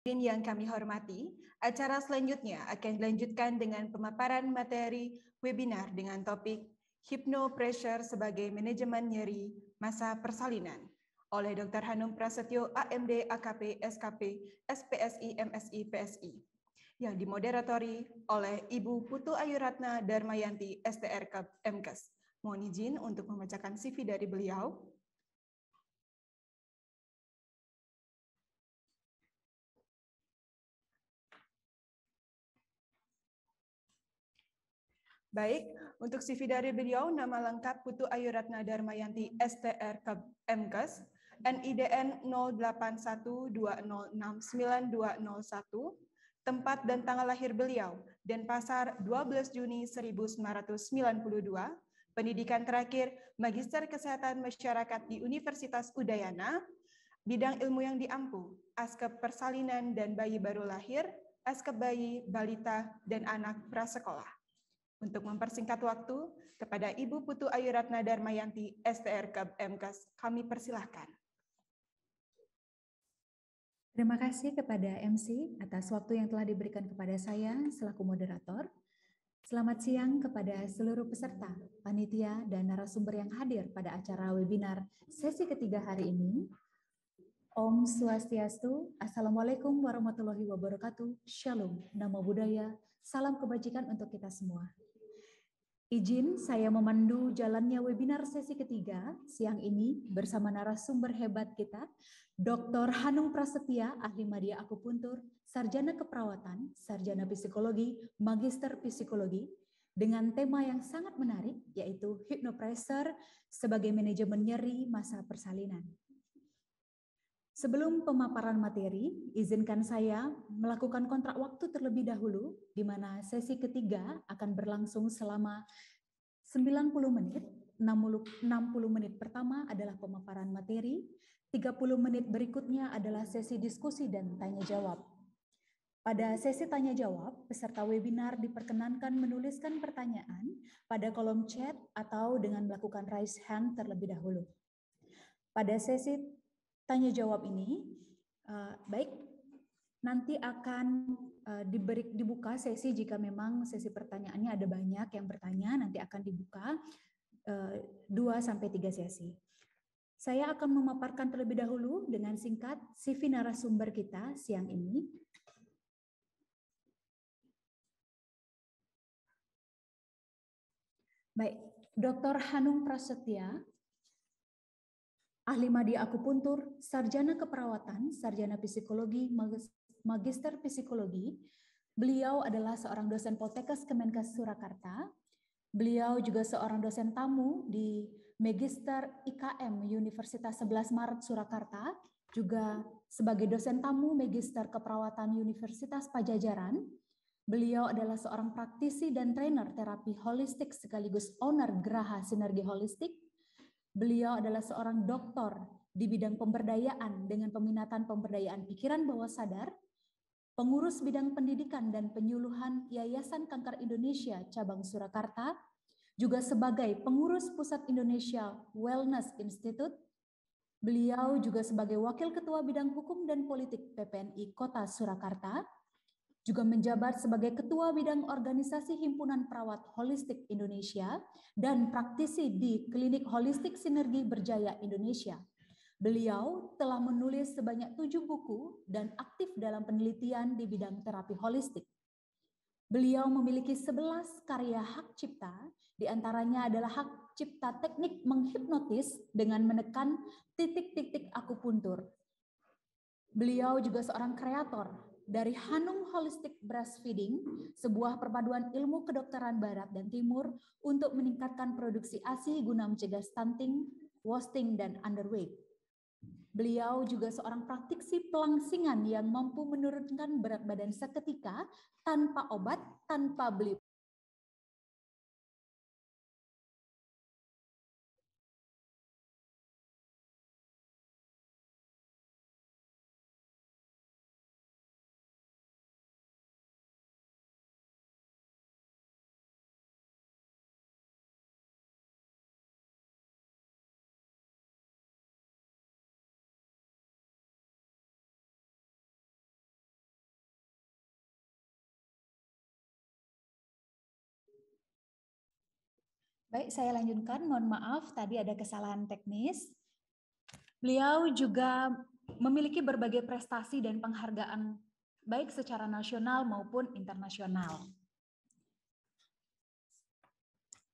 Yang kami hormati, acara selanjutnya akan dilanjutkan dengan pemaparan materi webinar dengan topik Hypnopressure sebagai Manajemen Nyeri Masa Persalinan oleh Dr. Hanum Prasetyo, AMD, AKP, SKP, SPSI, MSI, PSI, yang dimoderatori oleh Ibu Putu Ayu Ratna Darmayanti, STR MKes. Mohon izin untuk membacakan CV dari beliau. Baik, untuk CV dari beliau, nama lengkap Putu Ayu Ratna Darmayanti, STR MKes, NIDN 0812069201, tempat dan tanggal lahir beliau, Denpasar 12 Juni 1992, pendidikan terakhir Magister Kesehatan Masyarakat di Universitas Udayana, bidang ilmu yang diampu, askep persalinan dan bayi baru lahir, askep bayi, balita, dan anak prasekolah. Untuk mempersingkat waktu, kepada Ibu Putu Ayu Ratna Darmayanti, STR MKes, kami persilahkan. Terima kasih kepada MC atas waktu yang telah diberikan kepada saya selaku moderator. Selamat siang kepada seluruh peserta, panitia, dan narasumber yang hadir pada acara webinar sesi ketiga hari ini. Om Swastiastu, Assalamualaikum warahmatullahi wabarakatuh, Shalom, Namo Buddhaya, salam kebajikan untuk kita semua. Izin saya memandu jalannya webinar sesi ketiga siang ini bersama narasumber hebat kita, Dr. Hanum Prasetya, ahli media akupuntur, sarjana keperawatan, sarjana psikologi, magister psikologi, dengan tema yang sangat menarik yaitu Hypnopressure sebagai manajemen nyeri masa persalinan. Sebelum pemaparan materi, izinkan saya melakukan kontrak waktu terlebih dahulu, di mana sesi ketiga akan berlangsung selama 90 menit, 60 menit pertama adalah pemaparan materi, 30 menit berikutnya adalah sesi diskusi dan tanya jawab. Pada sesi tanya jawab, peserta webinar diperkenankan menuliskan pertanyaan pada kolom chat atau dengan melakukan raise hand terlebih dahulu. Pada sesi tanya jawab ini, nanti akan dibuka sesi jika memang sesi pertanyaannya ada banyak yang bertanya, nanti akan dibuka 2-3 sesi. Saya akan memaparkan terlebih dahulu dengan singkat CV narasumber kita siang ini. Baik, Dr. Hanum Prasetya, ahli media akupuntur, sarjana keperawatan, sarjana psikologi, magister psikologi. Beliau adalah seorang dosen Poltekkes Kemenkes Surakarta. Beliau juga seorang dosen tamu di Magister IKM Universitas 11 Maret Surakarta, juga sebagai dosen tamu Magister Keperawatan Universitas Pajajaran. Beliau adalah seorang praktisi dan trainer terapi holistik sekaligus owner Geraha Sinergi Holistik. Beliau adalah seorang doktor di bidang pemberdayaan dengan peminatan pemberdayaan pikiran bawah sadar, pengurus bidang pendidikan dan penyuluhan Yayasan Kanker Indonesia Cabang Surakarta, juga sebagai pengurus Pusat Indonesia Wellness Institute. Beliau juga sebagai Wakil Ketua Bidang Hukum dan Politik PPNI Kota Surakarta, juga menjabat sebagai Ketua Bidang Organisasi Himpunan Perawat Holistik Indonesia dan praktisi di Klinik Holistik Sinergi Berjaya Indonesia. Beliau telah menulis sebanyak 7 buku dan aktif dalam penelitian di bidang terapi holistik. Beliau memiliki 11 karya hak cipta, diantaranya adalah hak cipta teknik menghipnotis dengan menekan titik-titik akupuntur. Beliau juga seorang kreator dari Hanum Holistic Breastfeeding, sebuah perpaduan ilmu kedokteran barat dan timur untuk meningkatkan produksi ASI guna mencegah stunting, wasting, dan underweight. Beliau juga seorang praktisi pelangsingan yang mampu menurunkan berat badan seketika tanpa obat, tanpa beli Baik, saya lanjutkan. Mohon maaf, tadi ada kesalahan teknis. Beliau juga memiliki berbagai prestasi dan penghargaan baik secara nasional maupun internasional.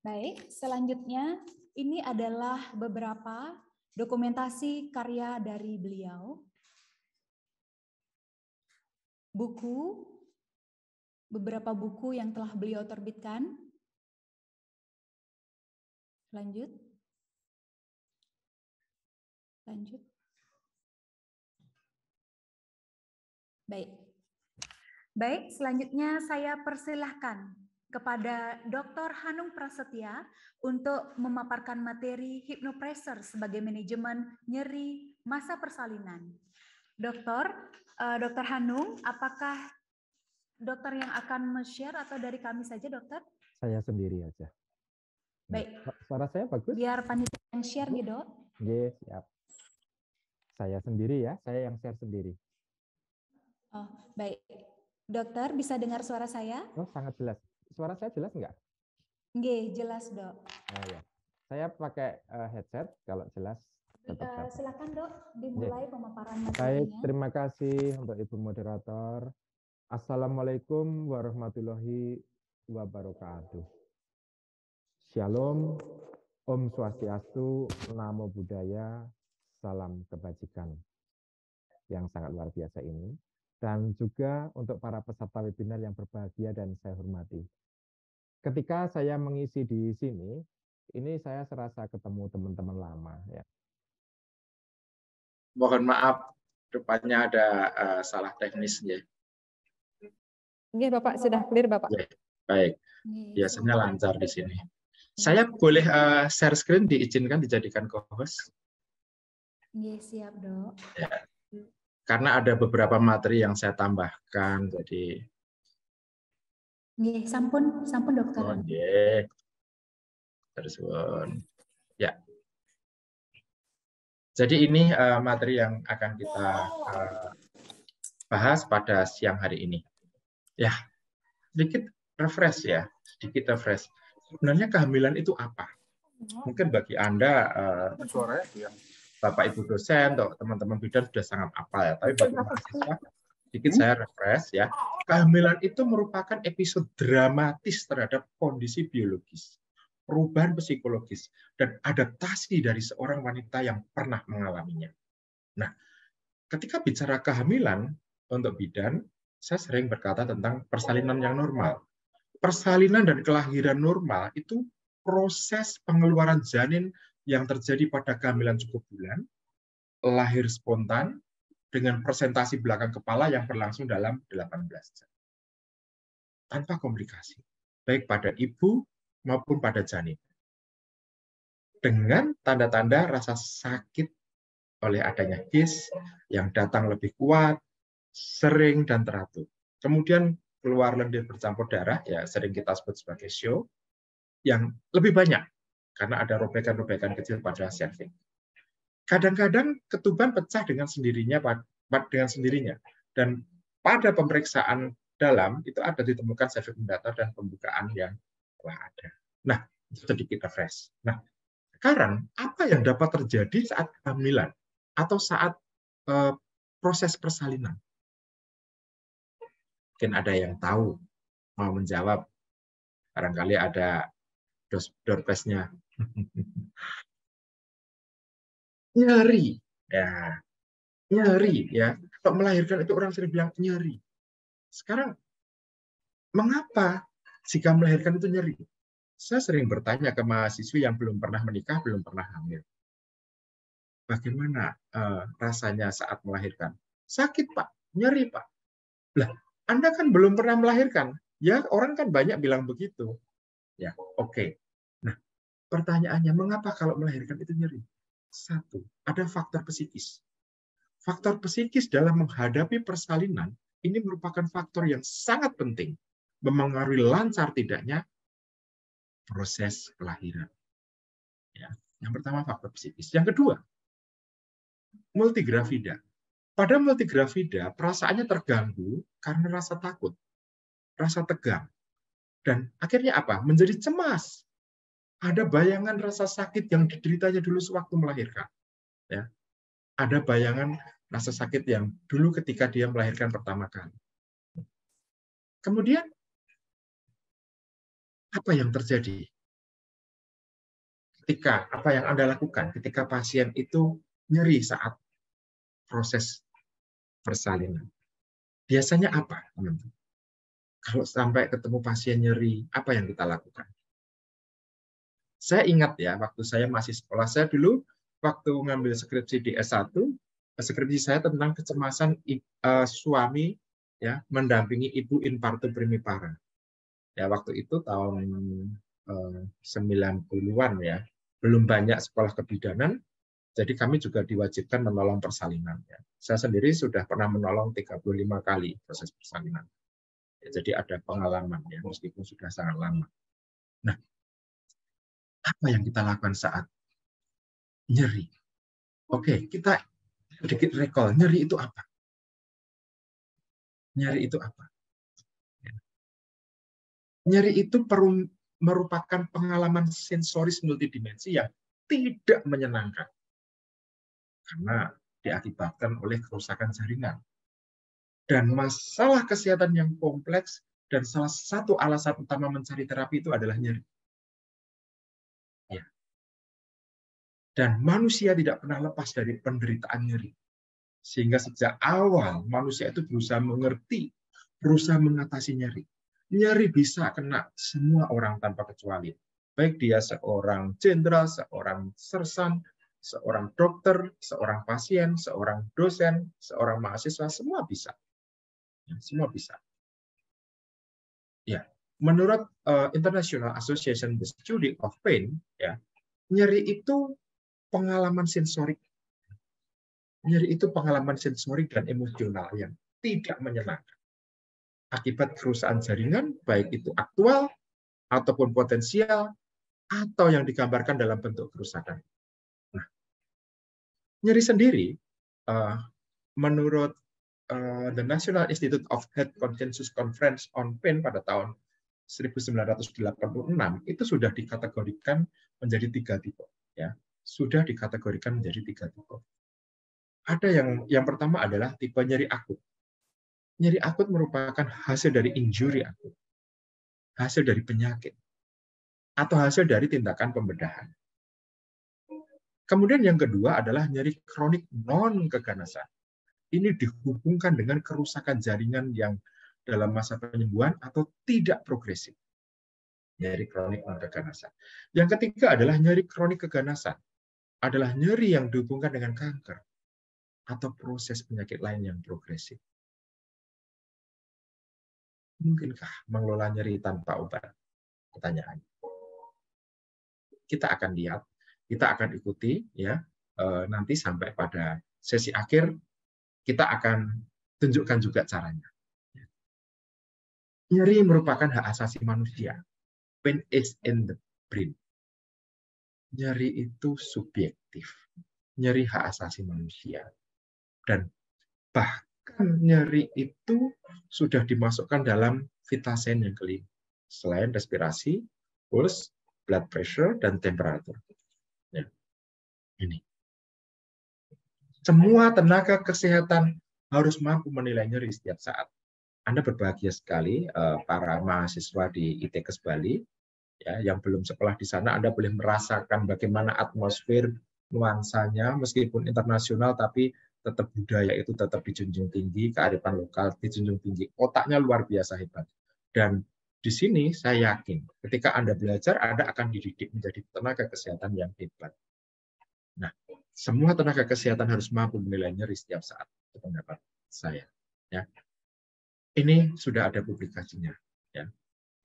Baik, selanjutnya ini adalah beberapa dokumentasi karya dari beliau. Buku, beberapa buku yang telah beliau terbitkan. Lanjut. Lanjut. Baik. Baik, selanjutnya saya persilahkan kepada Dr. Hanung Prasetya untuk memaparkan materi hypnopressor sebagai manajemen nyeri masa persalinan. Dr. Hanung, apakah dokter yang akan share atau dari kami saja, dokter? Saya sendiri aja. Baik. Suara saya bagus? Biar panitia yang share nih, Dok. Oke, siap. Saya sendiri ya, saya yang share sendiri. Oh, baik. Dokter, bisa dengar suara saya? Oh, sangat jelas. Suara saya jelas nggak? Nggih, jelas, Dok. Oh ya. Saya pakai headset, kalau jelas tetap. Silakan, Dok, dimulai pemaparan materinya. Baik, terima kasih untuk Ibu Moderator. Assalamualaikum warahmatullahi wabarakatuh. Shalom, Om Swastiastu, Namo Buddhaya, salam kebajikan yang sangat luar biasa ini. Dan juga untuk para peserta webinar yang berbahagia dan saya hormati. Ketika saya mengisi di sini, ini saya serasa ketemu teman-teman lama. Ya. Mohon maaf, rupanya ada salah teknis. Ya. Oke, Bapak, sudah clear, Bapak. Ya, baik, biasanya lancar di sini. Saya boleh share screen, diizinkan dijadikan co-host? Siap, Dok. Ya. Karena ada beberapa materi yang saya tambahkan, jadi. Sampun, dokter. Oh, terus, ya. Jadi ini materi yang akan kita bahas pada siang hari ini. Ya, sedikit refresh ya, Sebenarnya kehamilan itu apa? Mungkin bagi Anda, Bapak Ibu dosen, atau teman-teman bidan sudah sangat hafal ya. Tapi bagi mahasiswa, sedikit saya refresh ya. Kehamilan itu merupakan episode dramatis terhadap kondisi biologis, perubahan psikologis, dan adaptasi dari seorang wanita yang pernah mengalaminya. Nah, ketika bicara kehamilan untuk bidan, saya sering berkata tentang persalinan yang normal. Persalinan dan kelahiran normal itu proses pengeluaran janin yang terjadi pada kehamilan cukup bulan, lahir spontan, dengan presentasi belakang kepala yang berlangsung dalam 18 jam. Tanpa komplikasi, baik pada ibu maupun pada janin. Dengan tanda-tanda rasa sakit oleh adanya his yang datang lebih kuat, sering dan teratur. Kemudian keluar lendir bercampur darah, ya sering kita sebut sebagai show, yang lebih banyak karena ada robekan-robekan kecil pada cervix. Kadang-kadang ketuban pecah dengan sendirinya, dan pada pemeriksaan dalam itu ada ditemukan cervix mendatar dan pembukaan yang telah ada. Nah, itu sedikit refresh. Nah, sekarang apa yang dapat terjadi saat kehamilan atau saat proses persalinan? Mungkin ada yang tahu, mau menjawab. Barangkali ada doorpass-nya. Nyeri. Ya. Nyeri. Ya. Kalau melahirkan itu orang sering bilang nyeri. Sekarang, mengapa jika melahirkan itu nyeri? Saya sering bertanya ke mahasiswi yang belum pernah menikah, belum pernah hamil. Bagaimana rasanya saat melahirkan? Sakit, Pak. Nyeri, Pak. Lah, Anda kan belum pernah melahirkan. Ya, orang kan banyak bilang begitu. Ya, oke. Nah, pertanyaannya, mengapa kalau melahirkan itu nyeri? Satu, ada faktor psikis. Faktor psikis dalam menghadapi persalinan ini merupakan faktor yang sangat penting, memengaruhi lancar tidaknya proses kelahiran. Ya, yang pertama faktor psikis. Yang kedua, multigravida. Pada multigravida, perasaannya terganggu karena rasa takut, rasa tegang. Dan akhirnya apa? Menjadi cemas. Ada bayangan rasa sakit yang dideritanya dulu sewaktu melahirkan. Ya. Ada bayangan rasa sakit yang dulu ketika dia melahirkan pertama kali. Kemudian, apa yang terjadi? Apa yang Anda lakukan ketika pasien itu nyeri saat proses persalinan? Biasanya apa, teman-teman? Kalau sampai ketemu pasien nyeri, apa yang kita lakukan? Saya ingat ya, waktu saya masih sekolah, saya dulu waktu ngambil skripsi di S1, skripsi saya tentang kecemasan suami ya mendampingi ibu infarto primipara. Ya, waktu itu tahun 90-an ya. Belum banyak sekolah kebidanan, jadi kami juga diwajibkan menolong persalinan. Ya. Saya sendiri sudah pernah menolong 35 kali proses persalinan. Ya, jadi ada pengalaman ya, meskipun sudah sangat lama. Nah, apa yang kita lakukan saat nyeri? Oke, kita sedikit recall. Nyeri itu apa? Nyeri itu apa? Nyeri itu merupakan pengalaman sensoris multidimensi yang tidak menyenangkan. Karena diakibatkan oleh kerusakan jaringan. Dan masalah kesehatan yang kompleks dan salah satu alasan utama mencari terapi itu adalah nyeri. Ya. Dan manusia tidak pernah lepas dari penderitaan nyeri. Sehingga sejak awal manusia itu berusaha mengerti, berusaha mengatasi nyeri. Nyeri bisa kena semua orang tanpa kecuali. Baik dia seorang jenderal, seorang sersan, seorang dokter, seorang pasien, seorang dosen, seorang mahasiswa, semua bisa. Ya, semua bisa. Ya, menurut International Association the Study of Pain, ya, nyeri itu pengalaman sensorik. Nyeri itu pengalaman sensorik dan emosional yang tidak menyenangkan. Akibat kerusakan jaringan, baik itu aktual ataupun potensial, atau yang digambarkan dalam bentuk kerusakan. Nah, nyeri sendiri, menurut the National Institute of Health Consensus Conference on Pain pada tahun 1986, itu sudah dikategorikan menjadi 3 tipe. Ya, sudah dikategorikan menjadi 3 tipe. Ada yang pertama adalah tipe nyeri akut. Nyeri akut merupakan hasil dari injury akut, hasil dari penyakit, atau hasil dari tindakan pembedahan. Kemudian yang kedua adalah nyeri kronik non-keganasan. Ini dihubungkan dengan kerusakan jaringan yang dalam masa penyembuhan atau tidak progresif. Nyeri kronik non-keganasan. Yang ketiga adalah nyeri kronik keganasan. Adalah nyeri yang dihubungkan dengan kanker atau proses penyakit lain yang progresif. Mungkinkah mengelola nyeri tanpa obat? Pertanyaan. Kita akan lihat, kita akan ikuti ya. Nanti sampai pada sesi akhir kita akan tunjukkan juga caranya. Nyeri merupakan hak asasi manusia. Pain is in the brain. Nyeri itu subjektif. Nyeri hak asasi manusia. Dan bahkan nyeri itu sudah dimasukkan dalam vital sign yang kelima. Selain respirasi, pulse, blood pressure, dan temperatur. Ya. Ini. Semua tenaga kesehatan harus mampu menilai nyeri setiap saat. Anda berbahagia sekali, para mahasiswa di ITKes Bali, ya, yang belum sekolah di sana, Anda boleh merasakan bagaimana atmosfer nuansanya, meskipun internasional, tapi tetap budaya itu tetap dijunjung tinggi, kearifan lokal dijunjung tinggi, otaknya luar biasa hebat. Dan di sini saya yakin, ketika Anda belajar, Anda akan dididik menjadi tenaga kesehatan yang hebat. Nah, semua tenaga kesehatan harus mampu menilai nyeri setiap saat, itu pendapat saya. Ya. Ini sudah ada publikasinya, ya.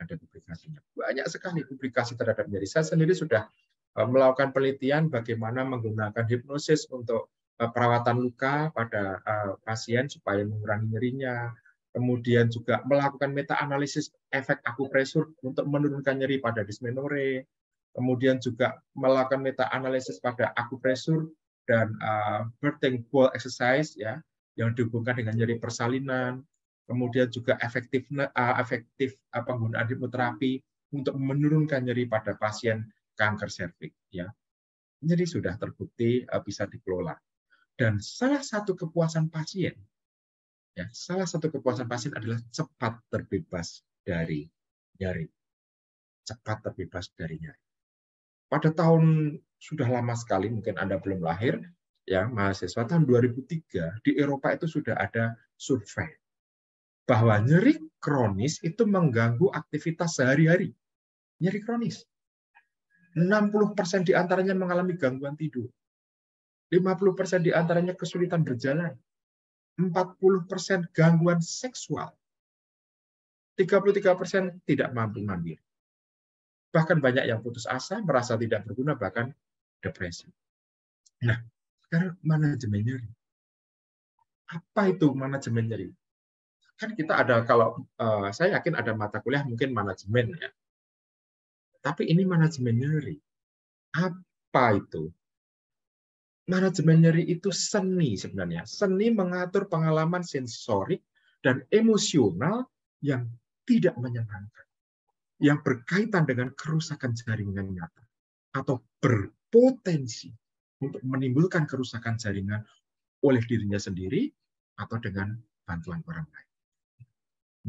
Ada publikasinya. Banyak sekali publikasi terhadap nyeri. Saya sendiri sudah melakukan penelitian bagaimana menggunakan hipnosis untuk perawatan luka pada pasien supaya mengurangi nyerinya. Kemudian juga melakukan meta-analisis efek akupresur untuk menurunkan nyeri pada dysmenorrhea. Kemudian juga melakukan meta-analisis pada akupresur dan birthing ball exercise, ya, yang dihubungkan dengan nyeri persalinan. Kemudian juga efektif penggunaan hipnoterapi untuk menurunkan nyeri pada pasien kanker serviks, ya. Nyeri sudah terbukti bisa dikelola. Dan salah satu kepuasan pasien, ya, salah satu kepuasan pasien adalah cepat terbebas dari nyeri. Cepat terbebas dari nyeri. Pada tahun sudah lama sekali, mungkin Anda belum lahir, ya, mahasiswa tahun 2003 di Eropa itu sudah ada survei bahwa nyeri kronis itu mengganggu aktivitas sehari-hari. Nyeri kronis. 60% diantaranya mengalami gangguan tidur. 50% diantaranya kesulitan berjalan. 40% gangguan seksual. 33% tidak mampu mandiri. Bahkan banyak yang putus asa, merasa tidak berguna, bahkan depresi. Nah, sekarang manajemen nyeri. Apa itu manajemen nyeri? Kan kita ada, kalau saya yakin ada mata kuliah mungkin manajemen, ya. Tapi ini manajemen nyeri. Apa itu? Manajemen nyeri itu seni sebenarnya. Seni mengatur pengalaman sensorik dan emosional yang tidak menyenangkan, yang berkaitan dengan kerusakan jaringan nyata atau berpotensi untuk menimbulkan kerusakan jaringan oleh dirinya sendiri atau dengan bantuan orang lain.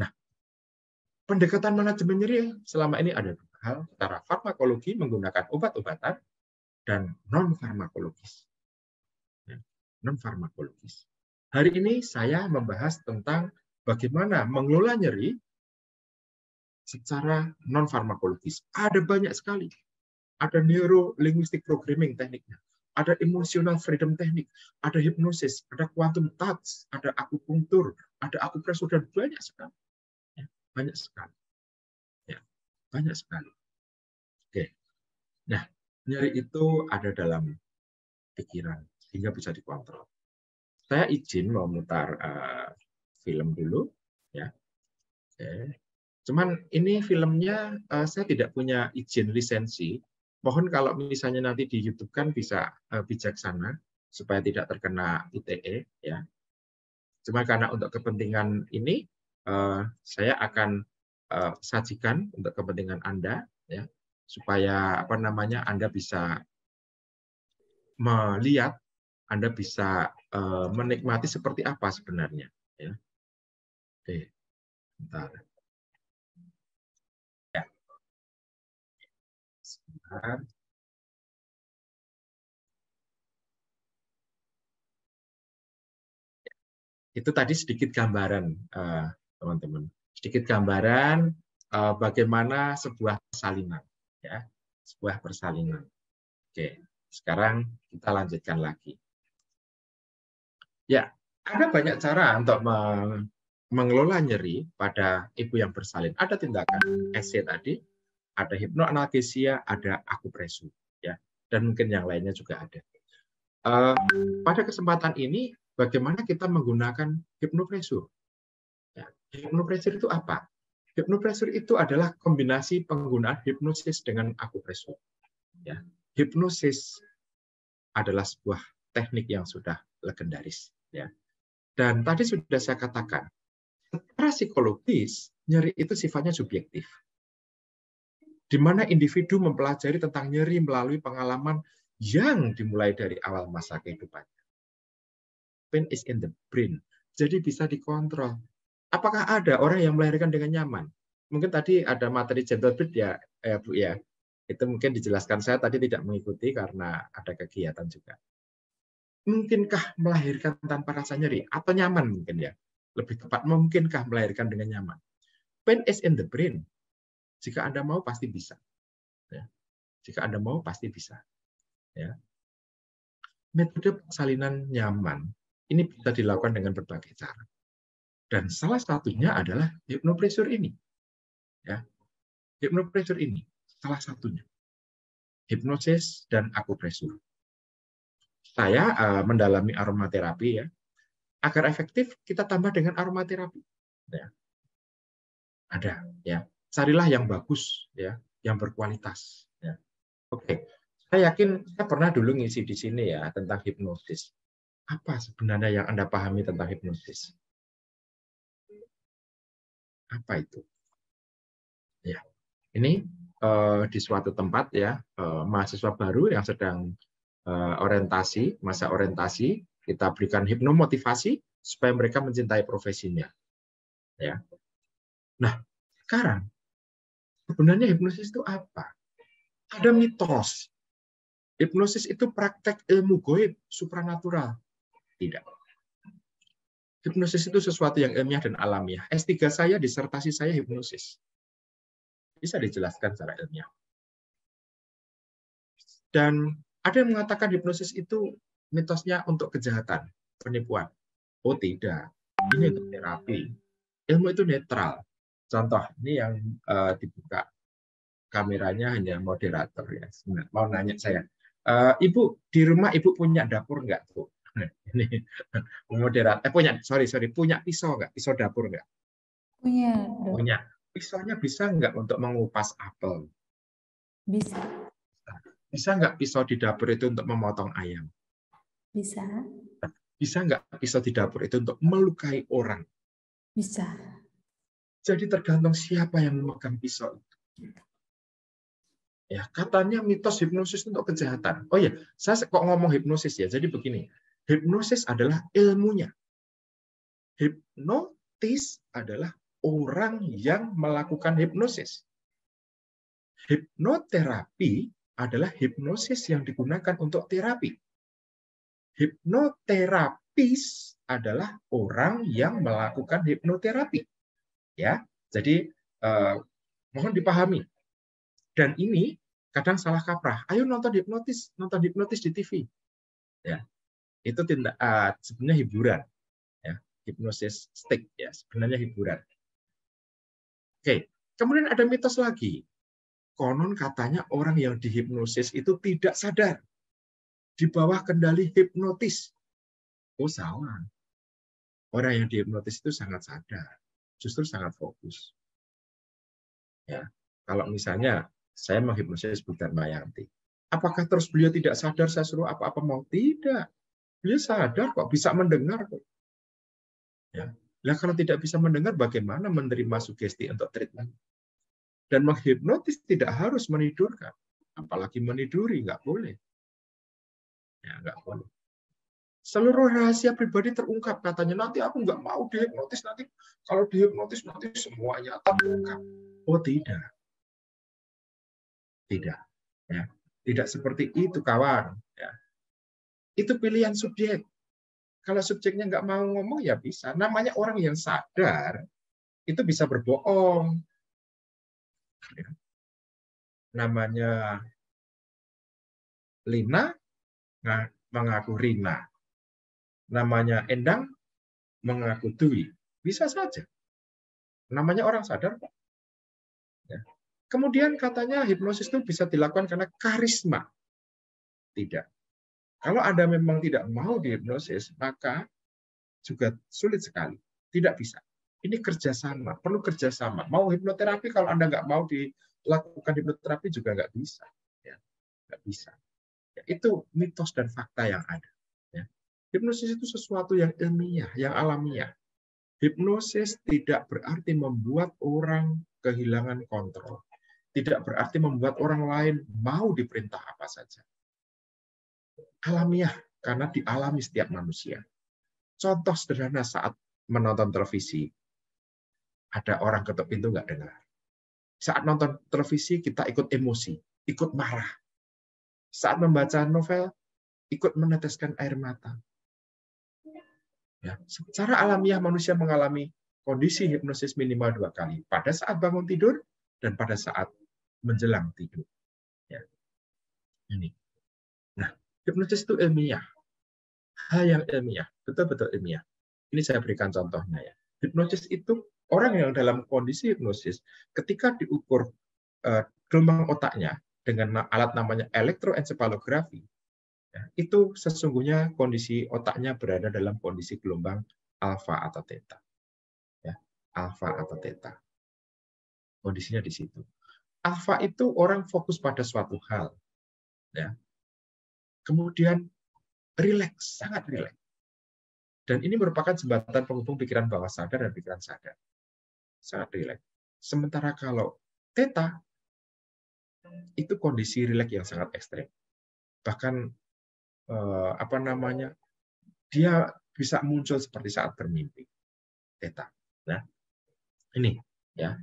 Nah, pendekatan manajemen nyeri selama ini ada dua hal, antara farmakologi menggunakan obat-obatan dan non-farmakologis. Non-farmakologis. Hari ini saya membahas tentang bagaimana mengelola nyeri secara non-farmakologis. Ada banyak sekali. Ada neuro-linguistic programming tekniknya, ada emotional freedom teknik, ada hipnosis, ada quantum touch, ada akupunktur, ada akupresur, dan banyak sekali. Ya, banyak sekali. Ya, banyak sekali. Oke. Nah, nyeri itu ada dalam pikiran sehingga bisa dikontrol. Saya izin mau mutar film dulu, ya. Oke. Cuman ini filmnya saya tidak punya izin lisensi. Mohon kalau misalnya nanti di YouTube kan bisa bijaksana supaya tidak terkena ITE, ya. Cuma karena untuk kepentingan ini saya akan sajikan untuk kepentingan Anda, ya, supaya Anda bisa melihat, Anda bisa menikmati seperti apa sebenarnya, ya. Oke, bentar. Ya. Sebentar. Itu tadi sedikit gambaran, teman-teman. Sedikit gambaran bagaimana sebuah persalinan, ya, sebuah persalinan. Oke, sekarang kita lanjutkan lagi. Ya, ada banyak cara untuk mengelola nyeri pada ibu yang bersalin. Ada tindakan EC tadi, ada hipnoanalgesia, ada akupresur, ya, dan mungkin yang lainnya juga ada. Pada kesempatan ini, bagaimana kita menggunakan hipnopresur? Ya, hipnopresur itu apa? Hipnopresur itu adalah kombinasi penggunaan hipnosis dengan akupresur. Ya, hipnosis adalah sebuah teknik yang sudah legendaris. Ya. Dan tadi sudah saya katakan, secara psikologis, nyeri itu sifatnya subjektif. Di mana individu mempelajari tentang nyeri melalui pengalaman yang dimulai dari awal masa kehidupannya. Pain is in the brain. Jadi bisa dikontrol. Apakah ada orang yang melahirkan dengan nyaman? Mungkin tadi ada materi gentle birth, ya, Bu, ya. Itu mungkin dijelaskan, saya tadi tidak mengikuti karena ada kegiatan juga. Mungkinkah melahirkan tanpa rasa nyeri? Atau nyaman mungkin, ya. Lebih tepat, mungkinkah melahirkan dengan nyaman? Pain is in the brain. Jika Anda mau, pasti bisa. Ya. Jika Anda mau, pasti bisa. Ya. Metode persalinan nyaman ini bisa dilakukan dengan berbagai cara. Dan salah satunya adalah hipnopresur ini. Ya. Hipnopresur ini salah satunya. Hipnosis dan akupresur. Saya mendalami aromaterapi, ya. Agar efektif, kita tambah dengan aromaterapi. Ya. Ada, ya. Carilah yang bagus, ya, yang berkualitas. Ya. Oke. Saya yakin saya pernah dulu ngisi di sini, ya, tentang hipnosis. Apa sebenarnya yang Anda pahami tentang hipnosis? Apa itu? Ya, ini di suatu tempat ya, mahasiswa baru yang sedang orientasi, masa orientasi, kita berikan hipnomotivasi supaya mereka mencintai profesinya. Ya. Nah, sekarang sebenarnya hipnosis itu apa? Ada mitos. Hipnosis itu praktek ilmu goib, supranatural. Tidak. Hipnosis itu sesuatu yang ilmiah dan alamiah. S3 saya, disertasi saya hipnosis. Bisa dijelaskan secara ilmiah. Dan ada yang mengatakan hipnosis itu mitosnya untuk kejahatan, penipuan. Oh tidak, ini untuk terapi. Ilmu itu netral. Contoh, ini yang dibuka kameranya hanya moderator ya. Mau nanya saya, Ibu di rumah Ibu punya dapur nggak, Bu? Ini moderator, punya pisau nggak? Pisau dapur nggak? Punya, Dok. Punya. Pisaunya bisa nggak untuk mengupas apel? Bisa. Bisa nggak pisau di dapur itu untuk memotong ayam? Bisa. Bisa nggak pisau di dapur itu untuk melukai orang? Bisa. Jadi tergantung siapa yang memegang pisau itu. Ya, katanya mitos hipnosis untuk kejahatan. Oh ya, saya kok ngomong hipnosis ya. Jadi begini, hipnosis adalah ilmunya. Hipnotis adalah orang yang melakukan hipnosis. Hipnoterapi adalah hipnosis yang digunakan untuk terapi. Hipnoterapis adalah orang yang melakukan hipnoterapi. Ya, jadi mohon dipahami. Dan ini kadang salah kaprah. Ayo nonton hipnotis di TV. Ya, itu sebenarnya hiburan. Ya, hipnosis stick ya, sebenarnya hiburan. Oke, kemudian ada mitos lagi. Konon katanya orang yang dihipnosis itu tidak sadar. Di bawah kendali hipnotis. Oh, salah. Orang yang dihipnotis itu sangat sadar. Justru sangat fokus. Ya, kalau misalnya saya menghipnosis Bu Darmayanti, apakah terus beliau tidak sadar saya suruh apa-apa mau? Tidak. Beliau sadar kok, bisa mendengar kok. Ya. Nah, kalau tidak bisa mendengar, bagaimana menerima sugesti untuk treatment? Dan menghipnotis tidak harus menidurkan. Apalagi meniduri, nggak boleh. Ya, nggak boleh. Seluruh rahasia pribadi terungkap. Katanya, nanti aku nggak mau dihipnotis. Nanti kalau dihipnotis, nanti semuanya terungkap. Oh, tidak. Tidak. Ya. Tidak seperti itu, kawan. Ya. Itu pilihan subjek. Kalau subjeknya nggak mau ngomong, ya bisa. Namanya orang yang sadar, itu bisa berbohong. Ya. Namanya Lina, mengaku Rina. Namanya Endang, mengaku Dwi. Bisa saja. Namanya orang sadar. Ya. Kemudian katanya hipnosis itu bisa dilakukan karena karisma. Tidak. Kalau Anda memang tidak mau dihipnosis, maka juga sulit sekali. Tidak bisa. Ini kerjasama, perlu kerjasama. Mau hipnoterapi, kalau Anda nggak mau dilakukan hipnoterapi juga nggak bisa. Ya, nggak bisa. Ya, itu mitos dan fakta yang ada. Ya. Hipnosis itu sesuatu yang ilmiah, yang alamiah. Hipnosis tidak berarti membuat orang kehilangan kontrol. Tidak berarti membuat orang lain mau diperintah apa saja. Alamiah, karena dialami setiap manusia. Contoh sederhana saat menonton televisi, ada orang ketuk pintu nggak dengar. Saat nonton televisi kita ikut emosi, ikut marah. Saat membaca novel, ikut meneteskan air mata. Ya, secara alamiah manusia mengalami kondisi hipnosis minimal 2 kali. Pada saat bangun tidur dan pada saat menjelang tidur. Ya. Ini. Nah, hipnosis itu ilmiah. Hal yang ilmiah, betul-betul ilmiah. Ini saya berikan contohnya ya. Hipnosis itu orang yang dalam kondisi hipnosis, ketika diukur gelombang otaknya dengan alat namanya elektroensefalografi, ya, itu sesungguhnya kondisi otaknya berada dalam kondisi gelombang alfa atau theta. Ya, alfa atau theta. Kondisinya di situ. Alfa itu orang fokus pada suatu hal. Ya. Kemudian rileks, sangat rileks. Dan ini merupakan jembatan penghubung pikiran bawah sadar dan pikiran sadar. Sangat rileks. Sementara kalau theta, itu kondisi rileks yang sangat ekstrem. Bahkan dia bisa muncul seperti saat bermimpi. Theta. Nah, ini ya.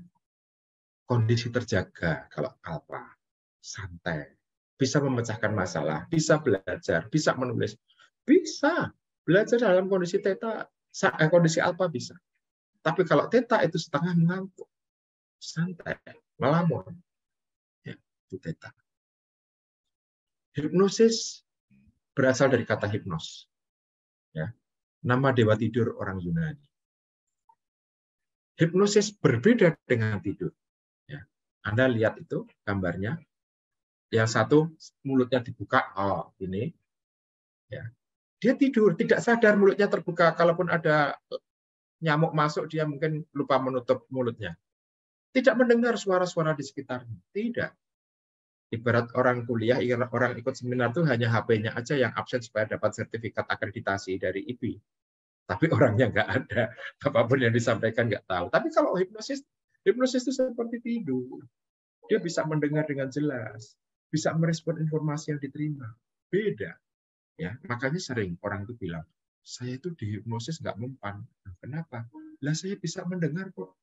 Kondisi terjaga kalau alfa, santai, bisa memecahkan masalah, bisa belajar, bisa menulis, bisa belajar dalam kondisi theta, kondisi alfa bisa. Tapi kalau theta itu setengah mengantuk, santai, melamun, ya, itu theta. Hipnosis berasal dari kata hipnos, ya, nama dewa tidur orang Yunani. Hipnosis berbeda dengan tidur. Ya. Anda lihat itu gambarnya. Yang satu mulutnya dibuka, oh ini, ya. Dia tidur, tidak sadar mulutnya terbuka. Kalaupun ada nyamuk masuk, dia mungkin lupa menutup mulutnya. Tidak mendengar suara-suara di sekitarnya. Tidak. Ibarat orang kuliah, orang ikut seminar itu hanya HP-nya aja yang absen supaya dapat sertifikat akreditasi dari IPI. Tapi orangnya nggak ada. Apapun yang disampaikan nggak tahu. Tapi kalau hipnosis itu seperti tidur. Dia bisa mendengar dengan jelas. Bisa merespon informasi yang diterima. Beda. Ya, makanya sering orang itu bilang, saya itu dihipnosis nggak mempan. Kenapa? Lah saya bisa mendengar kok.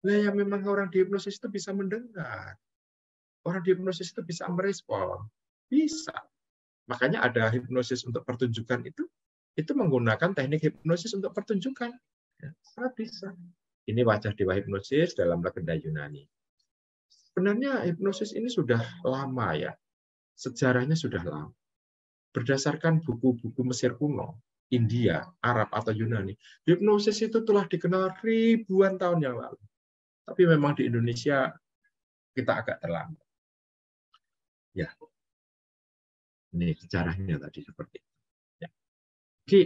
Lah ya memang orang dihipnosis itu bisa mendengar. Orang dihipnosis itu bisa merespon. Bisa. Makanya ada hipnosis untuk pertunjukan itu menggunakan teknik hipnosis untuk pertunjukan. Ya, sangat bisa. Ini wajah dewa hipnosis dalam legenda Yunani. Sebenarnya hipnosis ini sudah lama ya. Sejarahnya sudah lama. Berdasarkan buku-buku Mesir kuno, India, Arab atau Yunani, hipnosis itu telah dikenal ribuan tahun yang lalu. Tapi memang di Indonesia kita agak terlambat. Ya, ini sejarahnya tadi seperti itu. Ya. Jadi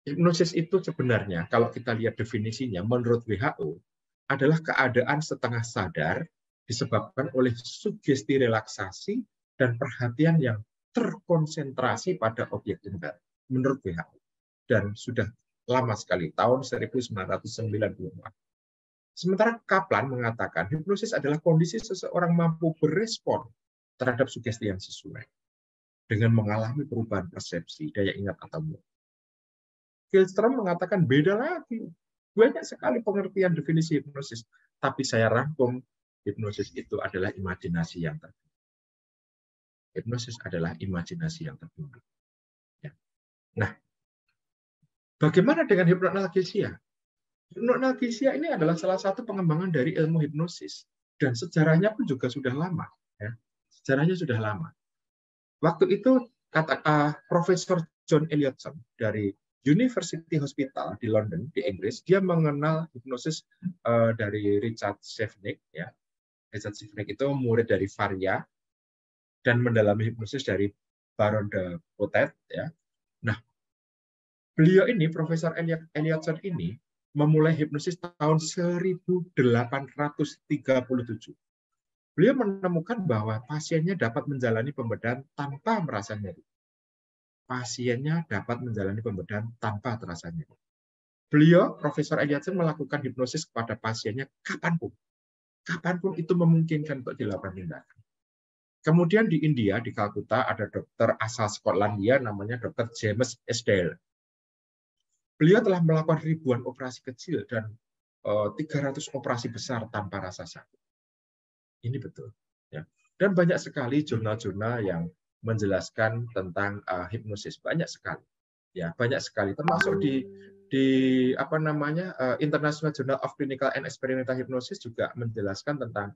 hipnosis itu sebenarnya kalau kita lihat definisinya menurut WHO adalah keadaan setengah sadar disebabkan oleh sugesti relaksasi dan perhatian yang terkonsentrasi pada objek tunggal menurut WHO, dan sudah lama sekali, tahun 1994. Sementara Kaplan mengatakan hipnosis adalah kondisi seseorang mampu berespon terhadap sugesti yang sesuai dengan mengalami perubahan persepsi, daya ingat atau mood. Kilstrom mengatakan beda lagi. Banyak sekali pengertian definisi hipnosis, tapi saya rangkum hipnosis itu adalah imajinasi yang terbuka. Hipnosis adalah imajinasi yang terbuka. Ya. Nah, bagaimana dengan hipnoanalgesia? Hipnoanalgesia ini adalah salah satu pengembangan dari ilmu hipnosis, dan sejarahnya pun juga sudah lama. Ya. Sejarahnya sudah lama. Waktu itu Profesor John Elliotson dari University Hospital di London, di Inggris, dia mengenal hipnosis dari Richard Shevnik. Ya. Richard Shevnik itu murid dari Faria dan mendalami hipnosis dari Baron de Bottet. Ya. Nah, beliau ini, Profesor Elliotson ini, memulai hipnosis tahun 1837. Beliau menemukan bahwa pasiennya dapat menjalani pembedahan tanpa merasa nyeri. Pasiennya dapat menjalani pembedahan tanpa terasa nyeri. Beliau, Profesor Elliotson, melakukan hipnosis kepada pasiennya kapanpun. Kapanpun itu memungkinkan untuk dilakukan tindakan. Kemudian di India, di Calcutta, ada dokter asal Skotlandia namanya Dr. James Esdale. Beliau telah melakukan ribuan operasi kecil dan 300 operasi besar tanpa rasa sakit. Ini betul. Ya. Dan banyak sekali jurnal-jurnal yang menjelaskan tentang hipnosis, banyak sekali. Ya, banyak sekali. Termasuk di International Journal of Clinical and Experimental Hypnosis juga menjelaskan tentang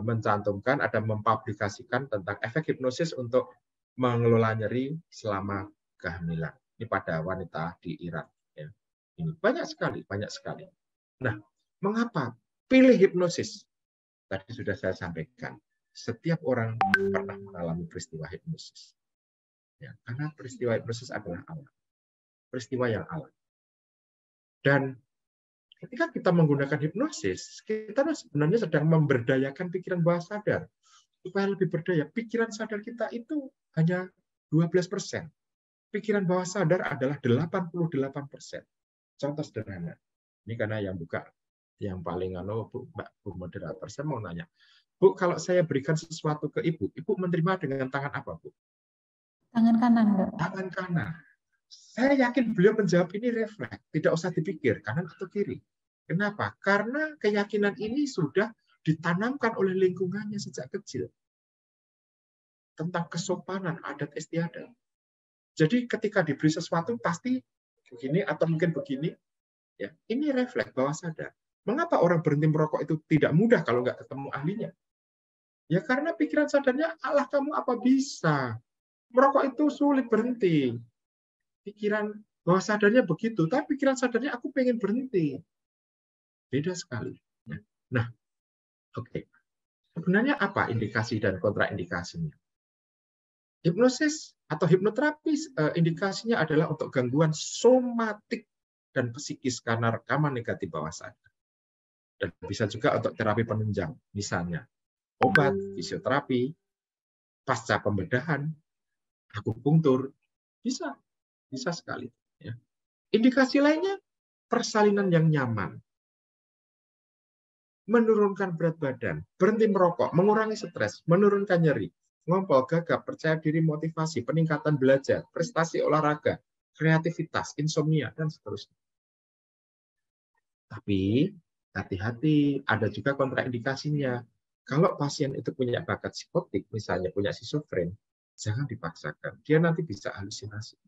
mencantumkan, ada mempublikasikan tentang efek hipnosis untuk mengelola nyeri selama kehamilan. Ini pada wanita di Iran. Ya. Ini banyak sekali. Nah, mengapa pilih hipnosis? Tadi sudah saya sampaikan. Setiap orang pernah mengalami peristiwa hipnosis. Ya, karena peristiwa hipnosis adalah alam. Peristiwa yang alam. Dan ketika kita menggunakan hipnosis, kita sebenarnya sedang memberdayakan pikiran bawah sadar. Supaya lebih berdaya, pikiran sadar kita itu hanya 12%. Pikiran bawah sadar adalah 88%. Contoh sederhana. Ini karena yang buka Yang paling Bu moderator, saya mau nanya. Bu, kalau saya berikan sesuatu ke Ibu menerima dengan tangan apa, Bu? Tangan kanan, Dok. Tangan kanan. Saya yakin beliau menjawab ini refleks, tidak usah dipikir kanan atau kiri. Kenapa? Karena keyakinan ini sudah ditanamkan oleh lingkungannya sejak kecil. Tentang kesopanan, adat istiadat. Jadi ketika diberi sesuatu pasti begini atau mungkin begini. Ya, ini refleks bawah sadar. Mengapa orang berhenti merokok itu tidak mudah kalau nggak ketemu ahlinya? Ya karena pikiran sadarnya, Allah kamu apa bisa? Merokok itu sulit berhenti. Pikiran bawah sadarnya begitu, tapi pikiran sadarnya aku pengen berhenti. Beda sekali. Nah, oke. Sebenarnya apa indikasi dan kontraindikasinya? Hipnosis atau hipnoterapi indikasinya adalah untuk gangguan somatik dan psikis karena rekaman negatif bawah sadar. Dan bisa juga untuk terapi penunjang, misalnya obat, fisioterapi, pasca pembedahan, akupunktur, bisa sekali. Ya. Indikasi lainnya, persalinan yang nyaman, menurunkan berat badan, berhenti merokok, mengurangi stres, menurunkan nyeri, ngompol, gagap, percaya diri, motivasi, peningkatan belajar, prestasi olahraga, kreativitas, insomnia, dan seterusnya. Tapi hati-hati, ada juga kontraindikasinya. Kalau pasien itu punya bakat psikotik, misalnya punya schizofren, jangan dipaksakan. Dia nanti bisa halusinasi.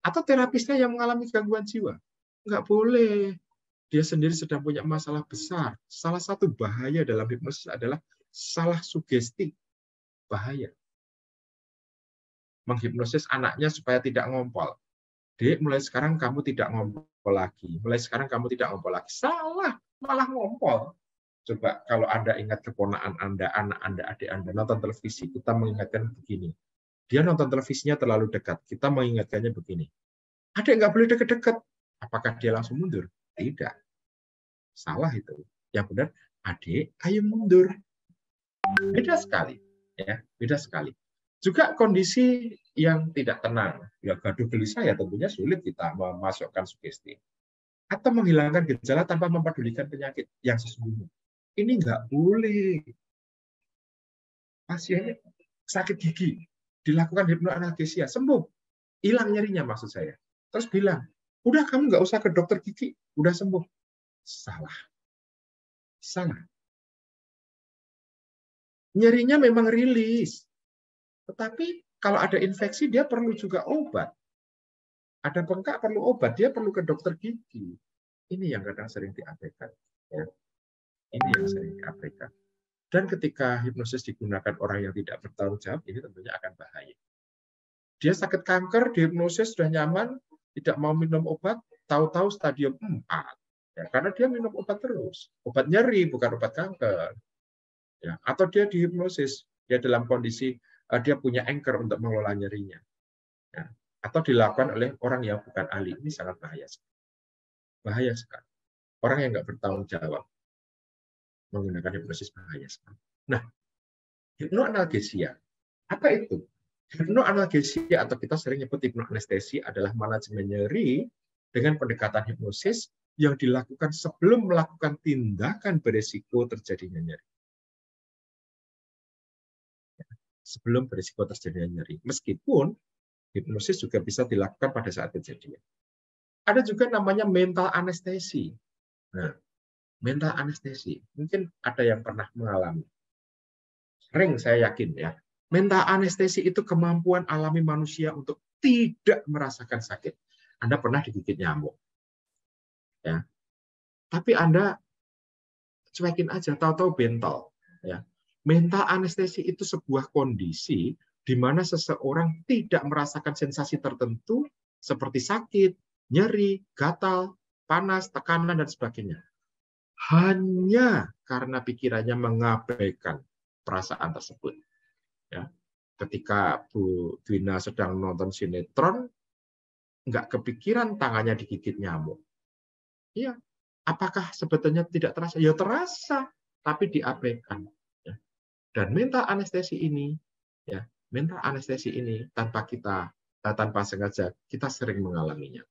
Atau terapisnya yang mengalami gangguan jiwa. Nggak boleh. Dia sendiri sedang punya masalah besar. Salah satu bahaya dalam hipnosis adalah salah sugesti. Bahaya. Menghipnosis anaknya supaya tidak ngompol. Dek, mulai sekarang kamu tidak ngompol lagi. Mulai sekarang kamu tidak ngompol lagi. Salah, malah ngompol. Coba kalau Anda ingat keponakan Anda, anak Anda, adik Anda, nonton televisi, kita mengingatkan begini. Dia nonton televisinya terlalu dekat, kita mengingatkannya begini. Adik nggak boleh dekat-dekat. Apakah dia langsung mundur? Tidak. Salah itu. Yang benar, adik, ayo mundur. Beda sekali. Ya, beda sekali. Juga kondisi yang tidak tenang. Ya, gaduh gelisah ya tentunya sulit kita memasukkan sugesti. Atau menghilangkan gejala tanpa mempedulikan penyakit yang sesungguhnya. Ini nggak boleh. Pasiennya sakit gigi, dilakukan hipnoanalgesia, sembuh. Hilang nyerinya maksud saya. Terus bilang, udah kamu nggak usah ke dokter gigi, udah sembuh. Salah. Salah. Nyerinya memang rilis. Tetapi kalau ada infeksi, dia perlu juga obat. Ada bengkak, perlu obat. Dia perlu ke dokter gigi. Ini yang kadang sering diabaikan. Ya. Ini yang sering diabaikan. Dan ketika hipnosis digunakan orang yang tidak bertanggung jawab, ini tentunya akan bahaya. Dia sakit kanker, dihipnosis sudah nyaman, tidak mau minum obat, tahu-tahu stadium 4. Ya, karena dia minum obat terus. Obat nyeri, bukan obat kanker. Ya, atau dia dihipnosis, dia dalam kondisi dia punya anchor untuk mengelola nyerinya. Ya, atau dilakukan oleh orang yang bukan ahli. Ini sangat bahaya sekali. Bahaya sekali. Orang yang nggak bertanggung jawab menggunakan hipnosis bahaya sekali. Nah, hipnoanalgesia, apa itu? Hipnoanalgesia atau kita sering nyebut hipnoanestesi adalah manajemen nyeri dengan pendekatan hipnosis yang dilakukan sebelum melakukan tindakan beresiko terjadinya nyeri. Sebelum beresiko terjadinya nyeri. Meskipun hipnosis juga bisa dilakukan pada saat kejadian. Ada juga namanya mental anestesi. Nah, mental anestesi, mungkin ada yang pernah mengalami. Sering saya yakin ya. Mental anestesi itu kemampuan alami manusia untuk tidak merasakan sakit. Anda pernah digigit nyamuk. Ya. Tapi Anda cuekin aja, tahu-tahu bentol. Ya. Mental anestesi itu sebuah kondisi di mana seseorang tidak merasakan sensasi tertentu seperti sakit, nyeri, gatal, panas, tekanan, dan sebagainya. Hanya karena pikirannya mengabaikan perasaan tersebut. Ya. Ketika Bu Dwina sedang nonton sinetron, nggak kepikiran tangannya digigit nyamuk. Iya, apakah sebetulnya tidak terasa? Ya terasa, tapi diabaikan. Ya. Dan mental anestesi ini, ya, mental anestesi ini tanpa sengaja kita sering mengalaminya,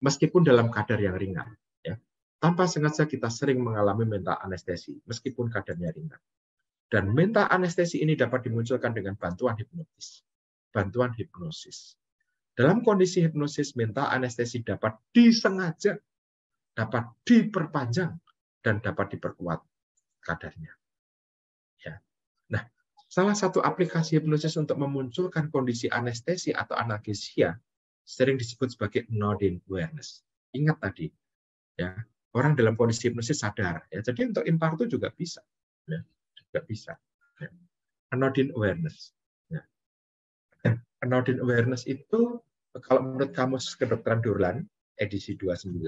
meskipun dalam kadar yang ringan. Ya. Tanpa sengaja kita sering mengalami mental anestesi, meskipun kadarnya ringan. Dan mental anestesi ini dapat dimunculkan dengan bantuan hipnotis. Bantuan hipnosis. Dalam kondisi hipnosis, mental anestesi dapat disengaja, dapat diperpanjang, dan dapat diperkuat kadarnya. Ya. Nah, salah satu aplikasi hipnosis untuk memunculkan kondisi anestesi atau analgesia sering disebut sebagai nodding awareness. Ingat tadi, ya, orang dalam kondisi hipnosis sadar. Ya, jadi untuk impartu juga bisa. Ya, juga bisa. Ya. Nodding awareness. Ya. Nodding awareness itu, kalau menurut Kamus Kedokteran Durlan, edisi 29,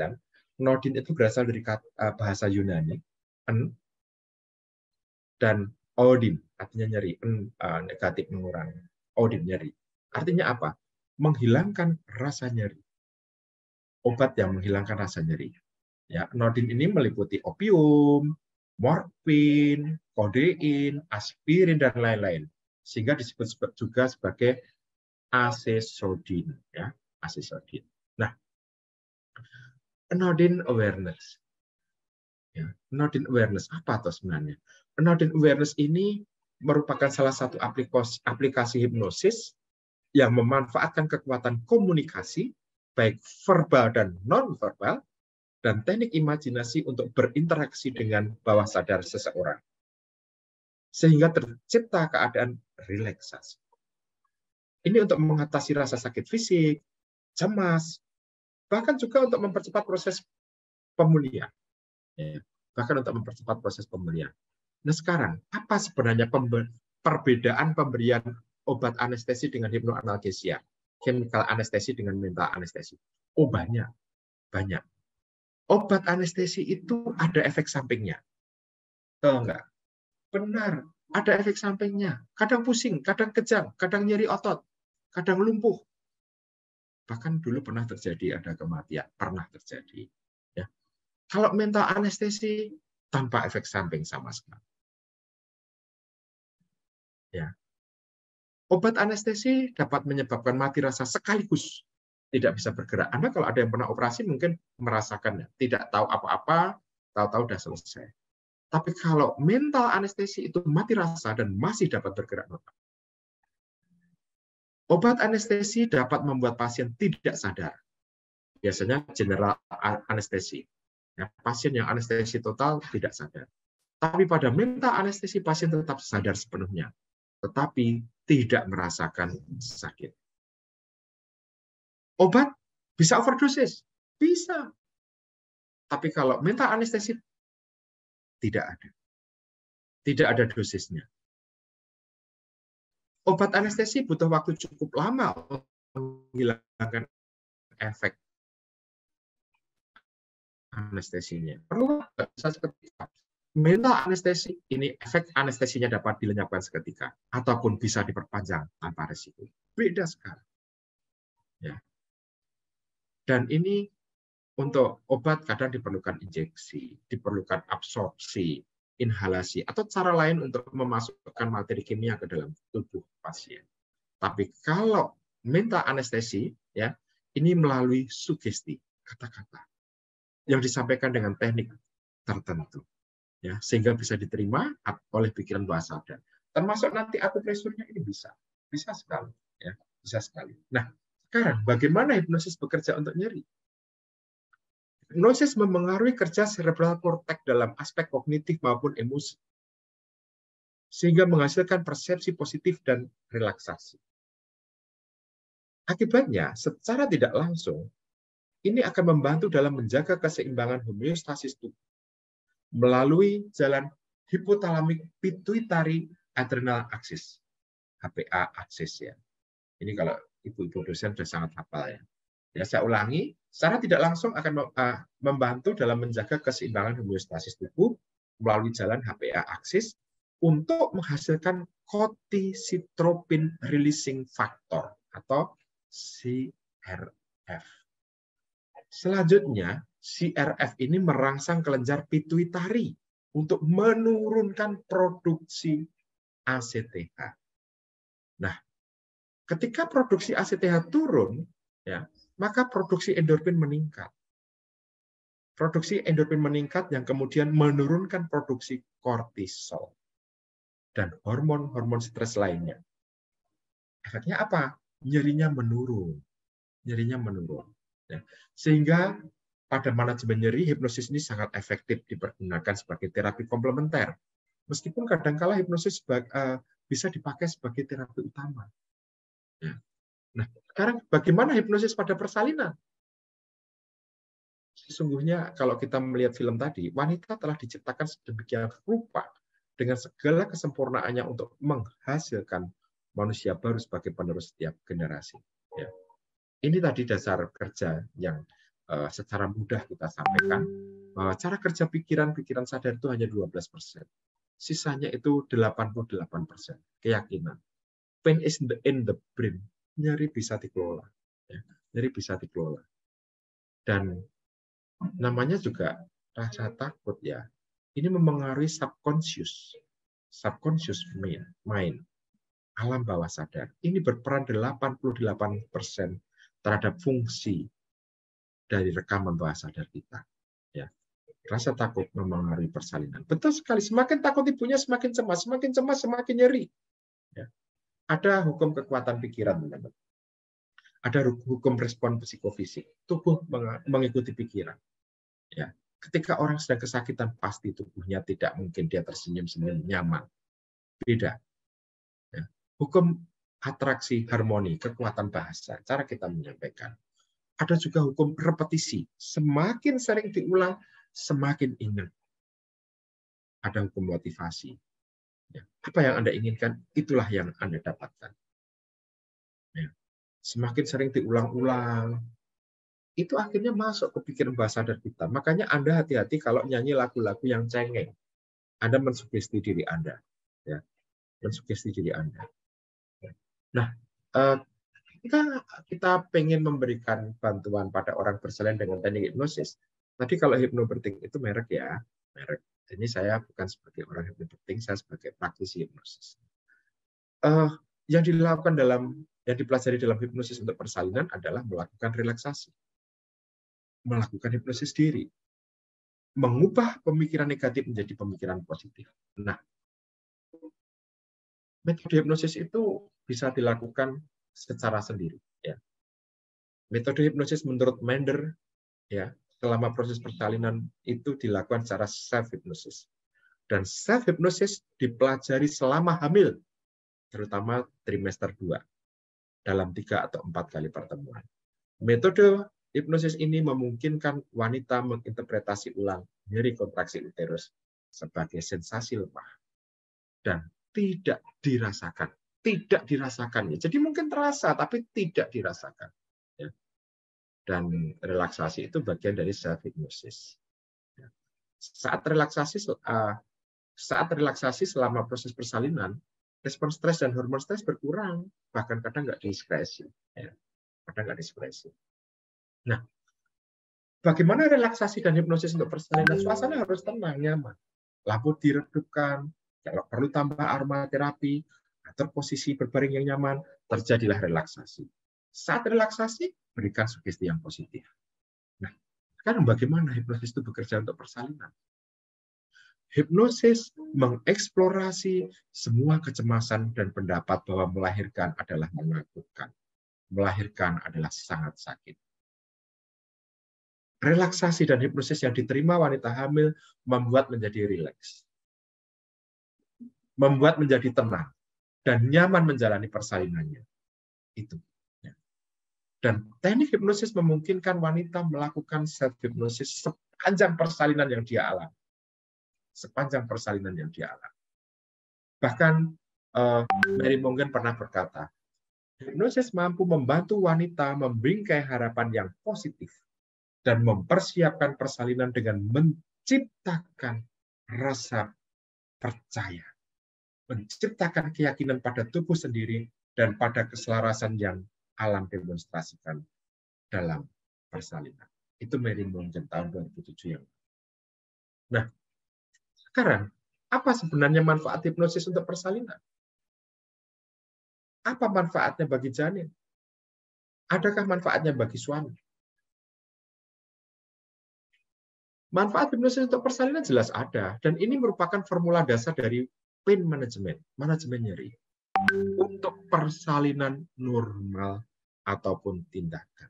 nodding itu berasal dari bahasa Yunani, dan odin, artinya nyeri, negatif mengurangi. Odin, nyeri. Artinya apa? Menghilangkan rasa nyeri. Obat yang menghilangkan rasa nyeri. Ya, nodding ini meliputi opium, morfin, kodein, aspirin, dan lain-lain. Sehingga disebut juga sebagai acesodin. Ya, acesodin. Nah, nodding awareness. Ya, nodding awareness apa atau sebenarnya? Nodding awareness ini merupakan salah satu aplikasi hipnosis yang memanfaatkan kekuatan komunikasi, baik verbal dan non-verbal, dan teknik imajinasi untuk berinteraksi dengan bawah sadar seseorang. Sehingga tercipta keadaan relaksasi. Ini untuk mengatasi rasa sakit fisik, cemas, bahkan juga untuk mempercepat proses pemulihan. Bahkan untuk mempercepat proses pemulihan. Nah sekarang, apa sebenarnya perbedaan pemberian obat anestesi dengan hipnoanalgesia? Chemical anestesi dengan mental anestesi? Oh banyak. Banyak. Obat anestesi itu ada efek sampingnya. Tahu enggak? Benar, ada efek sampingnya. Kadang pusing, kadang kejang, kadang nyeri otot, kadang lumpuh. Bahkan dulu pernah terjadi ada kematian, pernah terjadi. Ya. Kalau mental anestesi tanpa efek samping sama sekali. Ya. Obat anestesi dapat menyebabkan mati rasa sekaligus, tidak bisa bergerak. Anda kalau ada yang pernah operasi mungkin merasakan tidak tahu apa-apa, tahu-tahu sudah selesai. Tapi kalau mental anestesi itu mati rasa dan masih dapat bergerak normal. Obat anestesi dapat membuat pasien tidak sadar. Biasanya general anestesi. Ya, pasien yang anestesi total tidak sadar. Tapi pada mental anestesi pasien tetap sadar sepenuhnya, tetapi tidak merasakan sakit. Obat bisa overdosis? Bisa. Tapi kalau mental anestesi, tidak ada. Tidak ada dosisnya. Obat anestesi butuh waktu cukup lama untuk menghilangkan efek anestesinya. Perlu bisa seketika. Mental anestesi, ini efek anestesinya dapat dilenyapkan seketika, ataupun bisa diperpanjang tanpa risiko. Beda sekali. Ya. Dan ini untuk obat kadang diperlukan injeksi, diperlukan absorpsi, inhalasi, atau cara lain untuk memasukkan materi kimia ke dalam tubuh pasien. Tapi kalau mental anestesi, ya, ini melalui sugesti, kata-kata yang disampaikan dengan teknik tertentu. Ya, sehingga bisa diterima oleh pikiran bawah sadar. Termasuk nanti akupresurnya ini bisa sekali, ya, bisa sekali. Nah, sekarang bagaimana hipnosis bekerja untuk nyeri? Hipnosis memengaruhi kerja cerebral cortex dalam aspek kognitif maupun emosi, sehingga menghasilkan persepsi positif dan relaksasi. Akibatnya, secara tidak langsung, ini akan membantu dalam menjaga keseimbangan homeostasis tubuh melalui jalan hipotalamik pituitary adrenal axis, HPA axis ya. Ini kalau ibu-ibu dosen sudah sangat hafal ya. Ya saya ulangi, secara tidak langsung akan membantu dalam menjaga keseimbangan homeostasis tubuh melalui jalan HPA axis untuk menghasilkan corticotropin releasing factor atau CRF. Selanjutnya, CRF ini merangsang kelenjar pituitari untuk menurunkan produksi ACTH. Nah, ketika produksi ACTH turun, ya, maka produksi endorfin meningkat. Produksi endorfin meningkat yang kemudian menurunkan produksi kortisol dan hormon-hormon stres lainnya. Efeknya apa? Nyerinya menurun. Nyerinya menurun. Ya. Sehingga pada manajemen nyeri, hipnosis ini sangat efektif dipergunakan sebagai terapi komplementer. Meskipun kadangkala hipnosis bisa dipakai sebagai terapi utama. Ya. Nah, sekarang bagaimana hipnosis pada persalinan? Sesungguhnya kalau kita melihat film tadi, wanita telah diciptakan sedemikian rupa dengan segala kesempurnaannya untuk menghasilkan manusia baru sebagai penerus setiap generasi. Ya. Ini tadi dasar kerja yang secara mudah kita sampaikan, bahwa cara kerja pikiran sadar itu hanya 12%. Sisanya itu 88%. Keyakinan. Pain is in the brain. Nyeri bisa dikelola. Ya. Nyeri bisa dikelola. Dan namanya juga rasa takut ya. Ini memengaruhi subconscious mind, alam bawah sadar. Ini berperan 88% terhadap fungsi dari rekaman bawah sadar kita. Ya. Rasa takut memengaruhi persalinan. Betul sekali, semakin takut ibunya semakin cemas semakin nyeri. Ya. Ada hukum kekuatan pikiran, teman-teman. Ada hukum respon psikofisik. Tubuh mengikuti pikiran. Ya, ketika orang sedang kesakitan, pasti tubuhnya tidak mungkin dia tersenyum-senyum nyaman. Beda. Ya. Hukum atraksi harmoni, kekuatan bahasa, cara kita menyampaikan. Ada juga hukum repetisi. Semakin sering diulang, semakin ingat. Ada hukum motivasi. Ya. Apa yang Anda inginkan, itulah yang Anda dapatkan. Ya. Semakin sering diulang-ulang, itu akhirnya masuk ke pikiran bawah sadar kita. Makanya Anda hati-hati kalau nyanyi lagu-lagu yang cengeng. Anda mensugesti diri Anda. Ya. Mensugesti diri Anda. Nah, kita pengen memberikan bantuan pada orang bersalin dengan teknik hipnosis. Tadi kalau hypnobirthing itu merek ya, merek. Ini saya bukan sebagai orang hypnobirthing, saya sebagai praktisi hipnosis. Yang dilakukan yang dipelajari dalam hipnosis untuk persalinan adalah melakukan relaksasi. Melakukan hipnosis diri, mengubah pemikiran negatif menjadi pemikiran positif. Nah, metode hipnosis itu bisa dilakukan secara sendiri. Ya. Metode hipnosis menurut Mander, ya, selama proses persalinan itu dilakukan secara self hipnosis. Dan self hipnosis dipelajari selama hamil, terutama trimester 2, dalam 3 atau 4 kali pertemuan. Metode hipnosis ini memungkinkan wanita menginterpretasi ulang nyeri kontraksi uterus sebagai sensasi lemah dan tidak dirasakan. Tidak dirasakan. Jadi mungkin terasa, tapi tidak dirasakan. Ya. Dan relaksasi itu bagian dari self-hypnosis. Ya. Saat relaksasi selama proses persalinan, respon stres dan hormon stres berkurang, bahkan kadang nggak diskresi. Ya. Kadang nggak diskresi. Nah, bagaimana relaksasi dan hipnosis untuk persalinan? Suasana harus tenang, nyaman. Lampu diredupkan, kalau perlu tambah aromaterapi, atur posisi berbaring yang nyaman, terjadilah relaksasi. Saat relaksasi, berikan sugesti yang positif. Nah, sekarang bagaimana hipnosis itu bekerja untuk persalinan? Hipnosis mengeksplorasi semua kecemasan dan pendapat bahwa melahirkan adalah menakutkan. Melahirkan adalah sangat sakit. Relaksasi dan hipnosis yang diterima wanita hamil membuat menjadi rileks. Membuat menjadi tenang dan nyaman menjalani persalinannya. Itu. Dan teknik hipnosis memungkinkan wanita melakukan self-hipnosis sepanjang persalinan yang dia alami. Sepanjang persalinan yang dia alami. Bahkan Mary Mongan pernah berkata, hipnosis mampu membantu wanita membingkai harapan yang positif dan mempersiapkan persalinan dengan menciptakan rasa percaya, menciptakan keyakinan pada tubuh sendiri dan pada keselarasan yang alam demonstrasikan dalam persalinan. Itu Mary Mongan tahun 2007 yang. Nah, sekarang apa sebenarnya manfaat hipnosis untuk persalinan? Apa manfaatnya bagi janin? Adakah manfaatnya bagi suami? Manfaat hipnosis untuk persalinan jelas ada, dan ini merupakan formula dasar dari pain management, manajemen nyeri, untuk persalinan normal ataupun tindakan.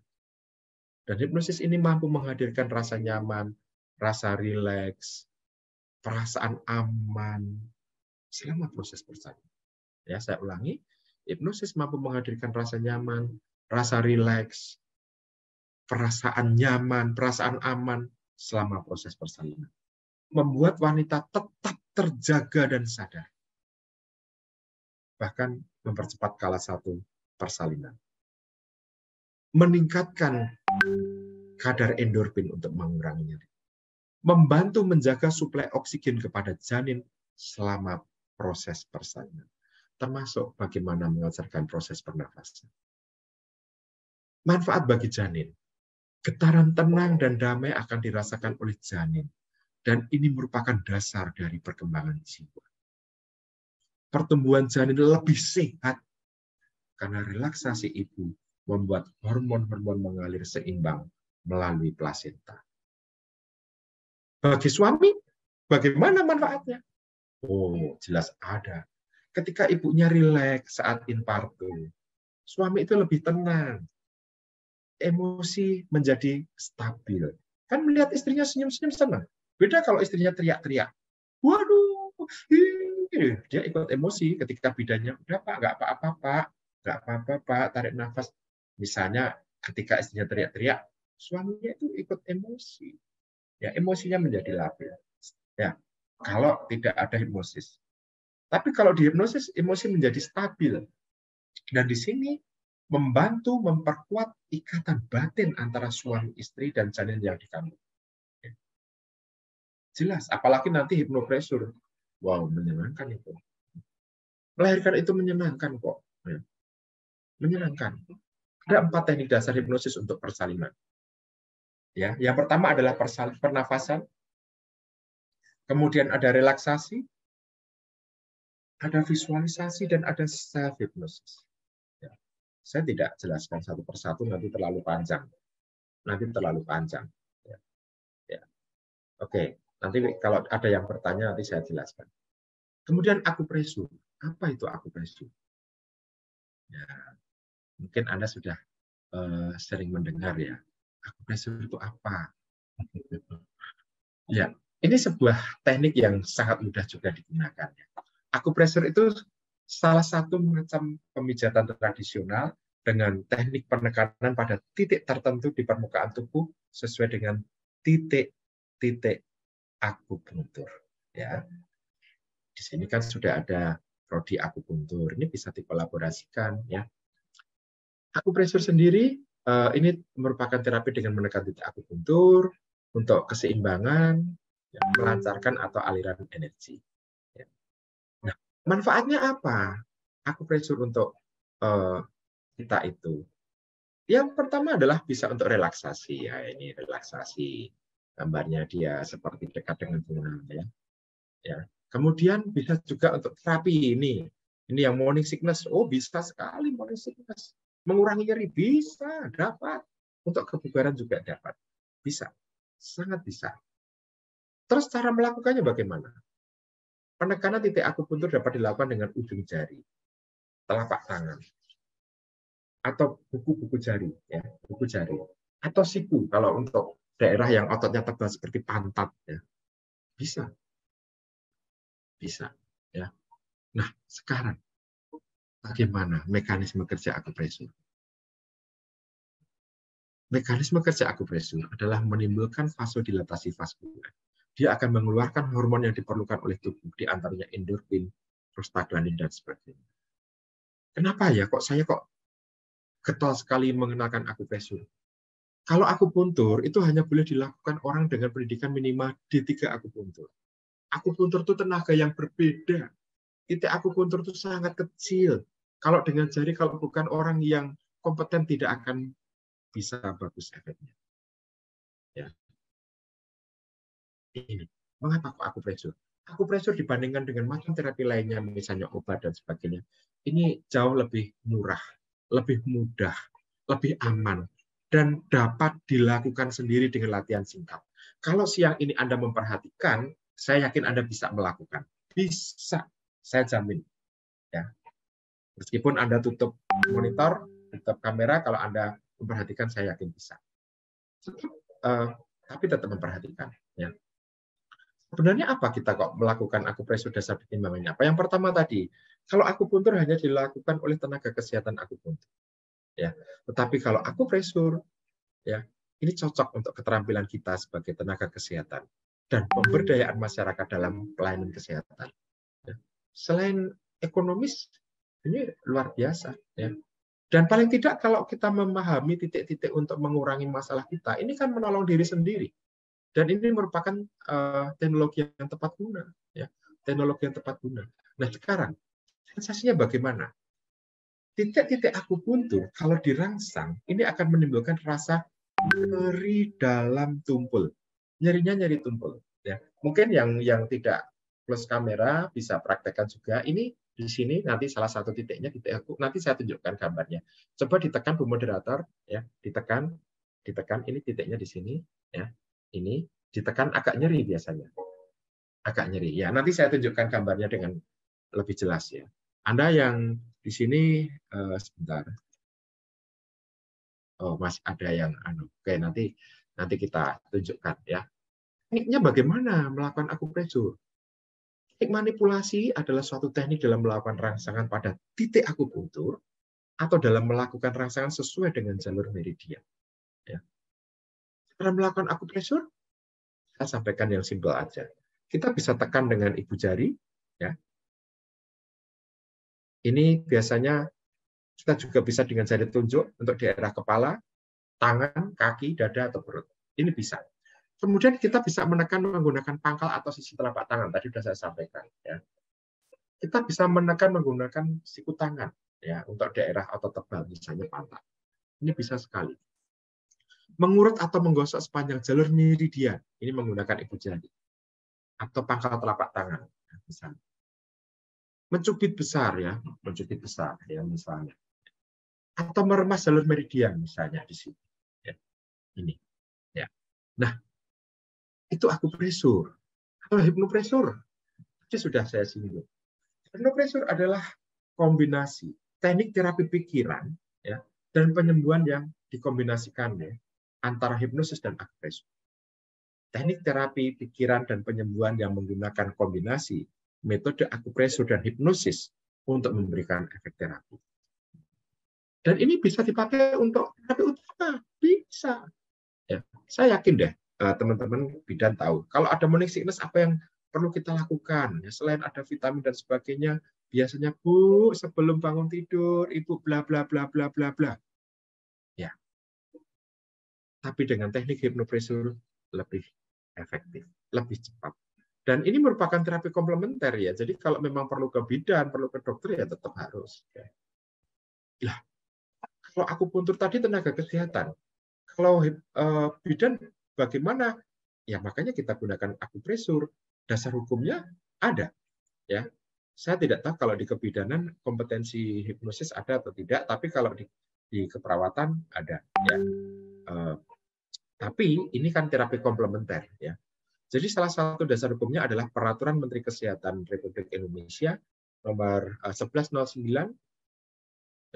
Dan hipnosis ini mampu menghadirkan rasa nyaman, rasa rileks, perasaan aman selama proses persalinan. Ya, saya ulangi, hipnosis mampu menghadirkan rasa nyaman, rasa rileks, perasaan nyaman, perasaan aman selama proses persalinan. Membuat wanita tetap terjaga dan sadar. Bahkan mempercepat kala satu persalinan. Meningkatkan kadar endorfin untuk mengurangi nyeri. Membantu menjaga suplai oksigen kepada janin selama proses persalinan. Termasuk bagaimana melancarkan proses pernafasan. Manfaat bagi janin. Getaran tenang dan damai akan dirasakan oleh janin. Dan ini merupakan dasar dari perkembangan jiwa. Pertumbuhan janin lebih sehat karena relaksasi ibu membuat hormon-hormon mengalir seimbang melalui plasenta. Bagi suami, bagaimana manfaatnya? Oh, jelas ada. Ketika ibunya rileks saat infarto, suami itu lebih tenang. Emosi menjadi stabil. Kan melihat istrinya senyum-senyum senang. Beda kalau istrinya teriak-teriak. Waduh, dia ikut emosi ketika bidannya, udah Pak, nggak apa-apa Pak, nggak apa-apa Pak, tarik nafas. Misalnya ketika istrinya teriak-teriak, suaminya itu ikut emosi. Ya, emosinya menjadi labil. Ya, kalau tidak ada hipnosis. Tapi kalau di hipnosis, emosi menjadi stabil. Dan di sini membantu memperkuat ikatan batin antara suami istri dan janin yang dikandung. Jelas, apalagi nanti hipnopresur. Wow, menyenangkan itu. Melahirkan itu menyenangkan kok. Menyenangkan. Ada 4 teknik dasar hipnosis untuk persalinan. Ya, yang pertama adalah pernafasan. Kemudian ada relaksasi, ada visualisasi, dan ada self hypnosis. Ya. Saya tidak jelaskan satu persatu, nanti terlalu panjang. Ya. Ya. Oke, nanti kalau ada yang bertanya nanti saya jelaskan. Kemudian akupresur. Apa itu akupresur? Ya, mungkin Anda sudah sering mendengar ya. Akupresur itu apa? Ya, ini sebuah teknik yang sangat mudah juga digunakan. Akupresur itu salah satu macam pemijatan tradisional dengan teknik penekanan pada titik tertentu di permukaan tubuh sesuai dengan titik-titik akupuntur. Ya, di sini kan sudah ada prodi akupuntur. Ini bisa dikolaborasikan. Ya, akupresur sendiri ini merupakan terapi dengan menekan titik akupuntur untuk keseimbangan, ya, melancarkan atau aliran energi. Ya. Nah, manfaatnya apa? Akupresur untuk kita itu. Yang pertama adalah bisa untuk relaksasi. Ya, ini relaksasi. Gambarnya dia seperti dekat dengan bunga. Ya. Ya. Kemudian bisa juga untuk terapi ini. Ini yang morning sickness. Oh, bisa sekali morning sickness. Mengurangi nyeri bisa, dapat. Untuk kebugaran juga dapat. Bisa. Sangat bisa. Terus cara melakukannya bagaimana? Penekanan titik akupuntur dapat dilakukan dengan ujung jari, telapak tangan, atau buku-buku jari, ya, buku jari, atau siku kalau untuk daerah yang ototnya tebal seperti pantat, ya. Bisa. Bisa, ya. Nah, sekarang bagaimana mekanisme kerja akupresur? Mekanisme kerja akupresur adalah menimbulkan vasodilatasi vaskular. Dia akan mengeluarkan hormon yang diperlukan oleh tubuh, di antaranya endorfin, prostaglandin, dan sebagainya. Kenapa ya saya kok getol sekali mengenalkan akupresur? Kalau akupuntur itu hanya boleh dilakukan orang dengan pendidikan minimal D3 akupuntur. Akupuntur itu tenaga yang berbeda. Titik akupuntur itu sangat kecil. Kalau dengan jari, kalau bukan orang yang kompeten, tidak akan bisa bagus efeknya. Ya. Ini, mengapa kok akupresur? Akupresur dibandingkan dengan macam terapi lainnya, misalnya obat dan sebagainya, ini jauh lebih murah, lebih mudah, lebih aman, dan dapat dilakukan sendiri dengan latihan singkat. Kalau siang ini Anda memperhatikan, saya yakin Anda bisa melakukan. Bisa, saya jamin. Ya. Meskipun Anda tutup monitor, tutup kamera, kalau Anda memperhatikan, saya yakin bisa. Tapi tetap memperhatikan. Ya. Sebenarnya apa kita kok melakukan akupresur dasar pertimbangannya? Apa yang pertama tadi, kalau akupuntur hanya dilakukan oleh tenaga kesehatan akupuntur. Ya. Tetapi kalau akupresur, ya, ini cocok untuk keterampilan kita sebagai tenaga kesehatan dan pemberdayaan masyarakat dalam pelayanan kesehatan. Ya. Selain ekonomis, ini luar biasa. Ya. Dan paling tidak kalau kita memahami titik-titik untuk mengurangi masalah kita, ini kan menolong diri sendiri. Dan ini merupakan teknologi yang tepat guna. Ya. Teknologi yang tepat guna. Nah sekarang, sensasinya bagaimana? Titik-titik akupuntur, kalau dirangsang, ini akan menimbulkan rasa nyeri dalam tumpul, nyerinya nyeri tumpul. Ya, mungkin yang tidak plus kamera bisa praktekkan juga. Ini di sini nanti salah satu titiknya titik aku. Nanti saya tunjukkan gambarnya. Coba ditekan Bu moderator, ya, ditekan. Ini titiknya di sini, ya. Ini ditekan agak nyeri biasanya, agak nyeri. Ya, nanti saya tunjukkan gambarnya dengan lebih jelas ya. Anda yang di sini sebentar. Oh, masih ada yang Oke, nanti kita tunjukkan ya. Tekniknya bagaimana melakukan akupresur? Teknik manipulasi adalah suatu teknik dalam melakukan rangsangan pada titik akupuntur atau dalam melakukan rangsangan sesuai dengan jalur meridian. Ya. Dalam melakukan akupresur, saya sampaikan yang simpel aja. Kita bisa tekan dengan ibu jari, ya. Ini biasanya kita juga bisa dengan jari tunjuk untuk daerah kepala, tangan, kaki, dada, atau perut. Ini bisa. Kemudian kita bisa menekan menggunakan pangkal atau sisi telapak tangan. Tadi sudah saya sampaikan. Ya. Kita bisa menekan menggunakan siku tangan ya untuk daerah otot tebal, misalnya pantat. Ini bisa sekali. Mengurut atau menggosok sepanjang jalur meridian. Ini menggunakan ibu jari. Atau pangkal telapak tangan. Misalnya. Mencubit besar ya misalnya. Atau meremas jalur meridian misalnya di sini. Ya. Ini. Ya. Nah, itu akupresur. Kalau hipnopresur, tadi sudah saya singgung. Hipnopresur adalah kombinasi teknik terapi pikiran ya, dan penyembuhan yang dikombinasikan ya, antara hipnosis dan akupresur. Teknik terapi pikiran dan penyembuhan yang menggunakan kombinasi metode akupresur dan hipnosis untuk memberikan efek terapi. Dan ini bisa dipakai untuk terapi utama, bisa. Ya, saya yakin deh teman-teman bidan tahu. Kalau ada morning sickness apa yang perlu kita lakukan? Ya, selain ada vitamin dan sebagainya, biasanya Bu sebelum bangun tidur Ibu bla bla bla bla bla bla. Ya. Tapi dengan teknik hipnopresur lebih efektif, lebih cepat. Dan ini merupakan terapi komplementer ya. Jadi kalau memang perlu ke bidan, perlu ke dokter ya tetap harus. Ya. Lah, kalau akupuntur tadi tenaga kesehatan, kalau bidan bagaimana? Ya makanya kita gunakan akupresur. Dasar hukumnya ada. Ya, saya tidak tahu kalau di kebidanan kompetensi hipnosis ada atau tidak, tapi kalau di keperawatan ada. Ya. Tapi ini kan terapi komplementer. Ya. Jadi salah satu dasar hukumnya adalah Peraturan Menteri Kesehatan Republik Indonesia nomor 1109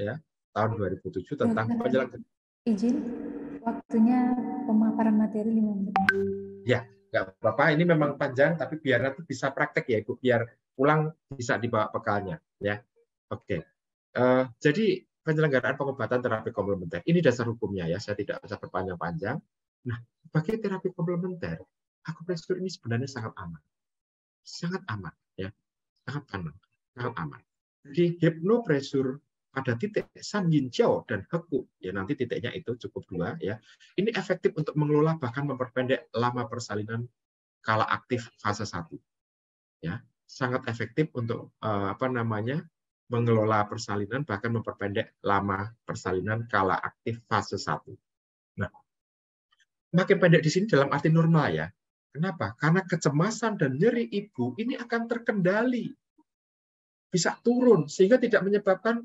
ya tahun 2007 tentang penyelenggaraan. Izin, waktunya pemaparan materi 5 menit. Ya, nggak apa-apa. Ini memang panjang, tapi biar nanti bisa praktek ya, Ibu. Biar pulang bisa dibawa bekalnya. Ya, oke. Jadi penyelenggaraan pengobatan terapi komplementer. Ini dasar hukumnya ya. Saya tidak usah berpanjang-panjang. Nah, sebagai terapi komplementer, akupresur ini sebenarnya sangat aman. Sangat aman. Ya, sangat aman. Sangat aman. Jadi hipnopresur pada titik San Yin Jiao dan Heku, ya nanti titiknya itu cukup 2 ya. Ini efektif untuk mengelola bahkan memperpendek lama persalinan kala aktif fase 1. Ya, sangat efektif untuk mengelola persalinan bahkan memperpendek lama persalinan kala aktif fase 1. Nah, makin pendek di sini dalam arti normal ya. Kenapa? Karena kecemasan dan nyeri ibu ini akan terkendali. Bisa turun sehingga tidak menyebabkan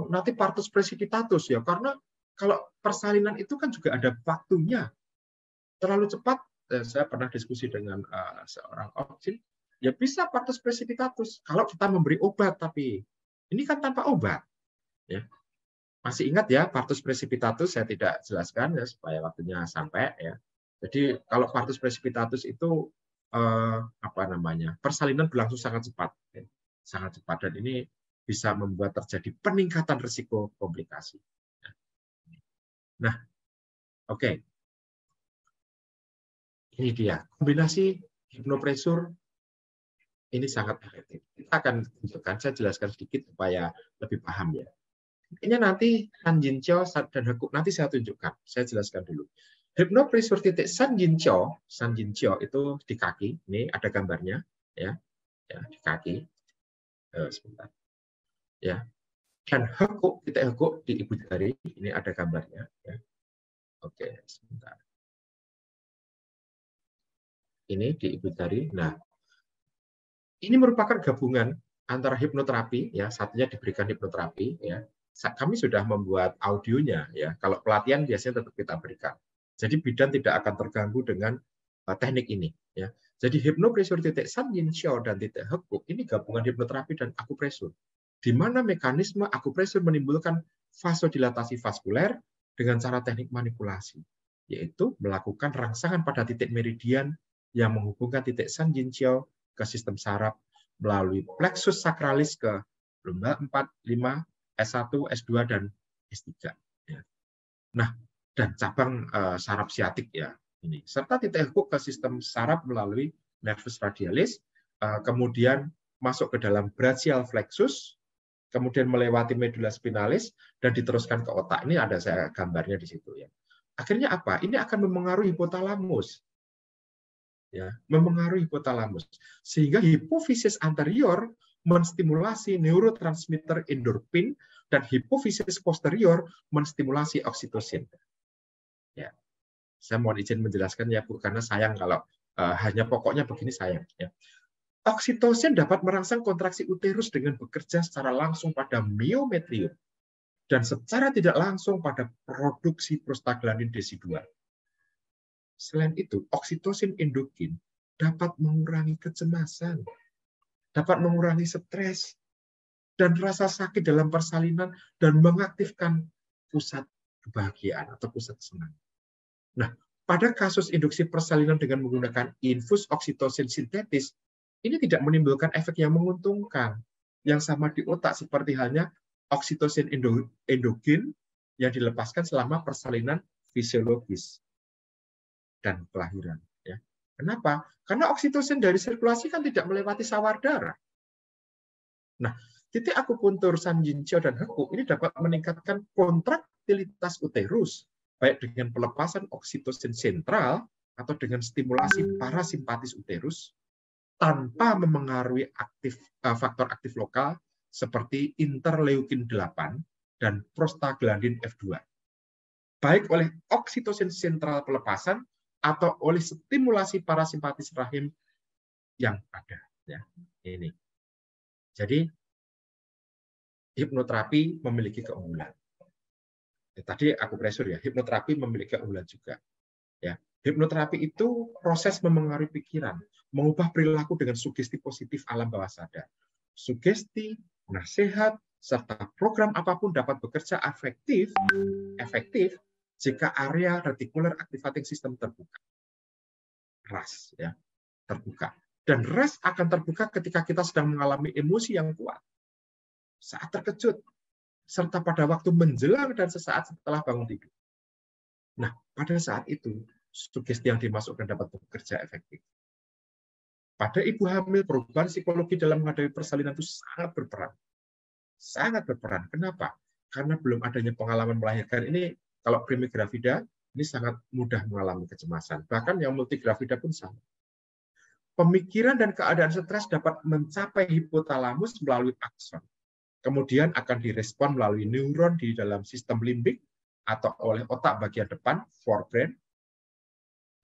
nanti partus precipitatus ya, karena kalau persalinan itu kan juga ada waktunya. Terlalu cepat saya pernah diskusi dengan seorang opsin, ya bisa partus precipitatus kalau kita memberi obat, tapi ini kan tanpa obat. Ya. Masih ingat ya partus precipitatus, saya tidak jelaskan ya supaya waktunya sampai ya. Jadi kalau partus precipitatus itu apa namanya, persalinan berlangsung sangat cepat, ya. Sangat cepat, dan ini bisa membuat terjadi peningkatan risiko komplikasi. Nah, oke. Ini dia, kombinasi hipnopresur ini sangat efektif. Kita akan tunjukkan, saya jelaskan sedikit supaya lebih paham ya. Ini nanti San Jincio dan Hekuk nanti saya tunjukkan, saya jelaskan dulu. Hipnopresur titik San Jincio itu di kaki, ini ada gambarnya ya, di kaki. Sebentar. Ya. Dan Hekuk, titik Hekuk di ibu jari, ini ada gambarnya ya. Oke, sebentar. Ini di ibu jari. Nah, ini merupakan gabungan antara hipnoterapi, ya, satunya diberikan hipnoterapi, ya. Kami sudah membuat audionya, ya. Kalau pelatihan biasanya tetap kita berikan. Jadi bidan tidak akan terganggu dengan teknik ini, ya. Jadi hipnopresur titik San Jincio dan titik Hekuk ini gabungan hipnoterapi dan akupresur, di mana mekanisme akupresur menimbulkan vasodilatasi vaskuler dengan cara teknik manipulasi, yaitu melakukan rangsangan pada titik meridian yang menghubungkan titik San Jincio ke sistem saraf melalui plexus sacralis ke lomba 4, 5, S1, S2, dan S3. Nah, dan cabang saraf siatik ya ini, serta titik Hekuk ke sistem saraf melalui nervus radialis, kemudian masuk ke dalam brachial plexus, kemudian melewati medulla spinalis dan diteruskan ke otak. Ini ada saya gambarnya di situ ya. Akhirnya apa? Ini akan memengaruhi hipotalamus. Ya, memengaruhi hipotalamus sehingga hipofisis anterior menstimulasi neurotransmitter endorfin dan hipofisis posterior menstimulasi oksitosin. Ya, saya mohon izin menjelaskan ya Bu, karena sayang kalau hanya pokoknya begini sayang. Ya. Oksitosin dapat merangsang kontraksi uterus dengan bekerja secara langsung pada miometrium dan secara tidak langsung pada produksi prostaglandin DC2. Selain itu, oksitosin endogen dapat mengurangi kecemasan, dapat mengurangi stres, dan rasa sakit dalam persalinan, dan mengaktifkan pusat kebahagiaan atau pusat senang. Nah, pada kasus induksi persalinan dengan menggunakan infus oksitosin sintetis, ini tidak menimbulkan efek yang menguntungkan, yang sama di otak seperti halnya oksitosin endogen yang dilepaskan selama persalinan fisiologis dan kelahiran. Ya. Kenapa? Karena oksitosin dari sirkulasi kan tidak melewati sawar darah. Nah, titik akupuntur San Jincio dan Hekuk ini dapat meningkatkan kontraktilitas uterus, baik dengan pelepasan oksitosin sentral atau dengan stimulasi parasimpatis uterus, tanpa memengaruhi faktor aktif lokal seperti interleukin 8 dan prostaglandin F2. Baik oleh oksitosin sentral pelepasan atau oleh stimulasi parasimpatis rahim yang ada. Ya, ini. Jadi hipnoterapi memiliki keunggulan. Ya, tadi akupresur ya, hipnoterapi memiliki keunggulan juga. Ya, hipnoterapi itu proses memengaruhi pikiran, mengubah perilaku dengan sugesti positif alam bawah sadar. Sugesti, nasihat, serta program apapun dapat bekerja efektif jika area reticular activating system terbuka. RAS ya, terbuka. Dan RAS akan terbuka ketika kita sedang mengalami emosi yang kuat, saat terkejut, serta pada waktu menjelang dan sesaat setelah bangun tidur. Nah, pada saat itu, sugesti yang dimasukkan dapat bekerja efektif. Pada ibu hamil, perubahan psikologi dalam menghadapi persalinan itu sangat berperan. Sangat berperan. Kenapa? Karena belum adanya pengalaman melahirkan ini. Kalau primigravida, ini sangat mudah mengalami kecemasan. Bahkan yang multigravida pun sama. Pemikiran dan keadaan stres dapat mencapai hipotalamus melalui akson. Kemudian akan direspon melalui neuron di dalam sistem limbik atau oleh otak bagian depan, forebrain.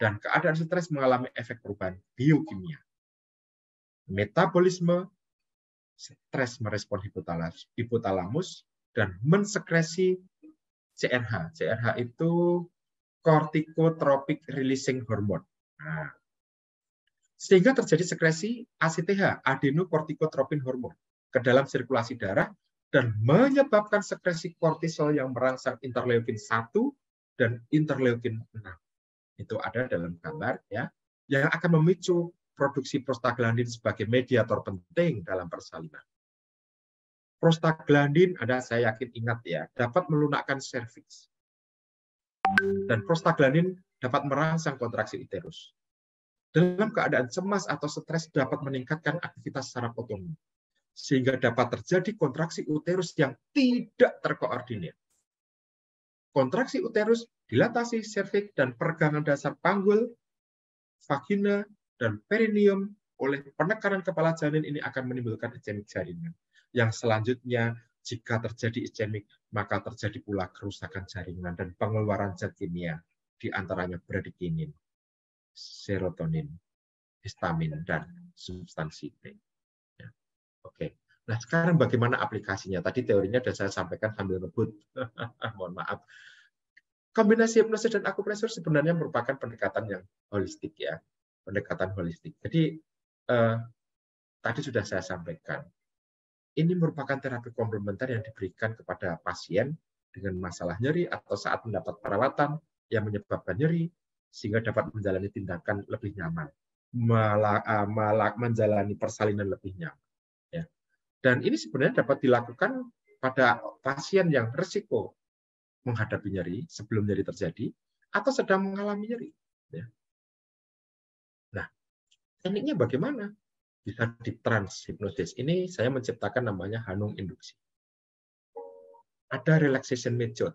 Dan keadaan stres mengalami efek perubahan biokimia. Metabolisme, stres merespon hipotalamus, dan mensekresi CRH. CRH itu corticotropic releasing hormone. Nah, sehingga terjadi sekresi ACTH, adenokortikotropin hormon, ke dalam sirkulasi darah dan menyebabkan sekresi kortisol yang merangsang interleukin 1 dan interleukin 6. Itu ada dalam gambar ya, yang akan memicu produksi prostaglandin sebagai mediator penting dalam persalinan. Prostaglandin, saya yakin ingat ya, dapat melunakkan serviks. Dan prostaglandin dapat merangsang kontraksi uterus. Dalam keadaan cemas atau stres dapat meningkatkan aktivitas saraf otonom, sehingga dapat terjadi kontraksi uterus yang tidak terkoordinir. Kontraksi uterus, dilatasi serviks, dan peregangan dasar panggul, vagina, dan perineum oleh penekanan kepala janin ini akan menimbulkan iskemik jaringan. Yang selanjutnya, jika terjadi iskemik, maka terjadi pula kerusakan jaringan dan pengeluaran zat kimia, di antaranya bradikinin, serotonin, histamin, dan substansi T. Ya. Oke. Nah, sekarang bagaimana aplikasinya? Tadi teorinya sudah saya sampaikan sambil ngebut. Mohon maaf. Kombinasi hipnosis dan akupresur sebenarnya merupakan pendekatan yang holistik ya. Pendekatan holistik. Jadi tadi sudah saya sampaikan. Ini merupakan terapi komplementer yang diberikan kepada pasien dengan masalah nyeri atau saat mendapat perawatan yang menyebabkan nyeri, sehingga dapat menjalani tindakan lebih nyaman, menjalani persalinan lebih nyaman. Ya. Dan ini sebenarnya dapat dilakukan pada pasien yang risiko menghadapi nyeri sebelum nyeri terjadi atau sedang mengalami nyeri. Ya. Nah, tekniknya bagaimana? Bisa di transhipnosis. Ini saya menciptakan namanya Hanung induksi. Ada relaxation method.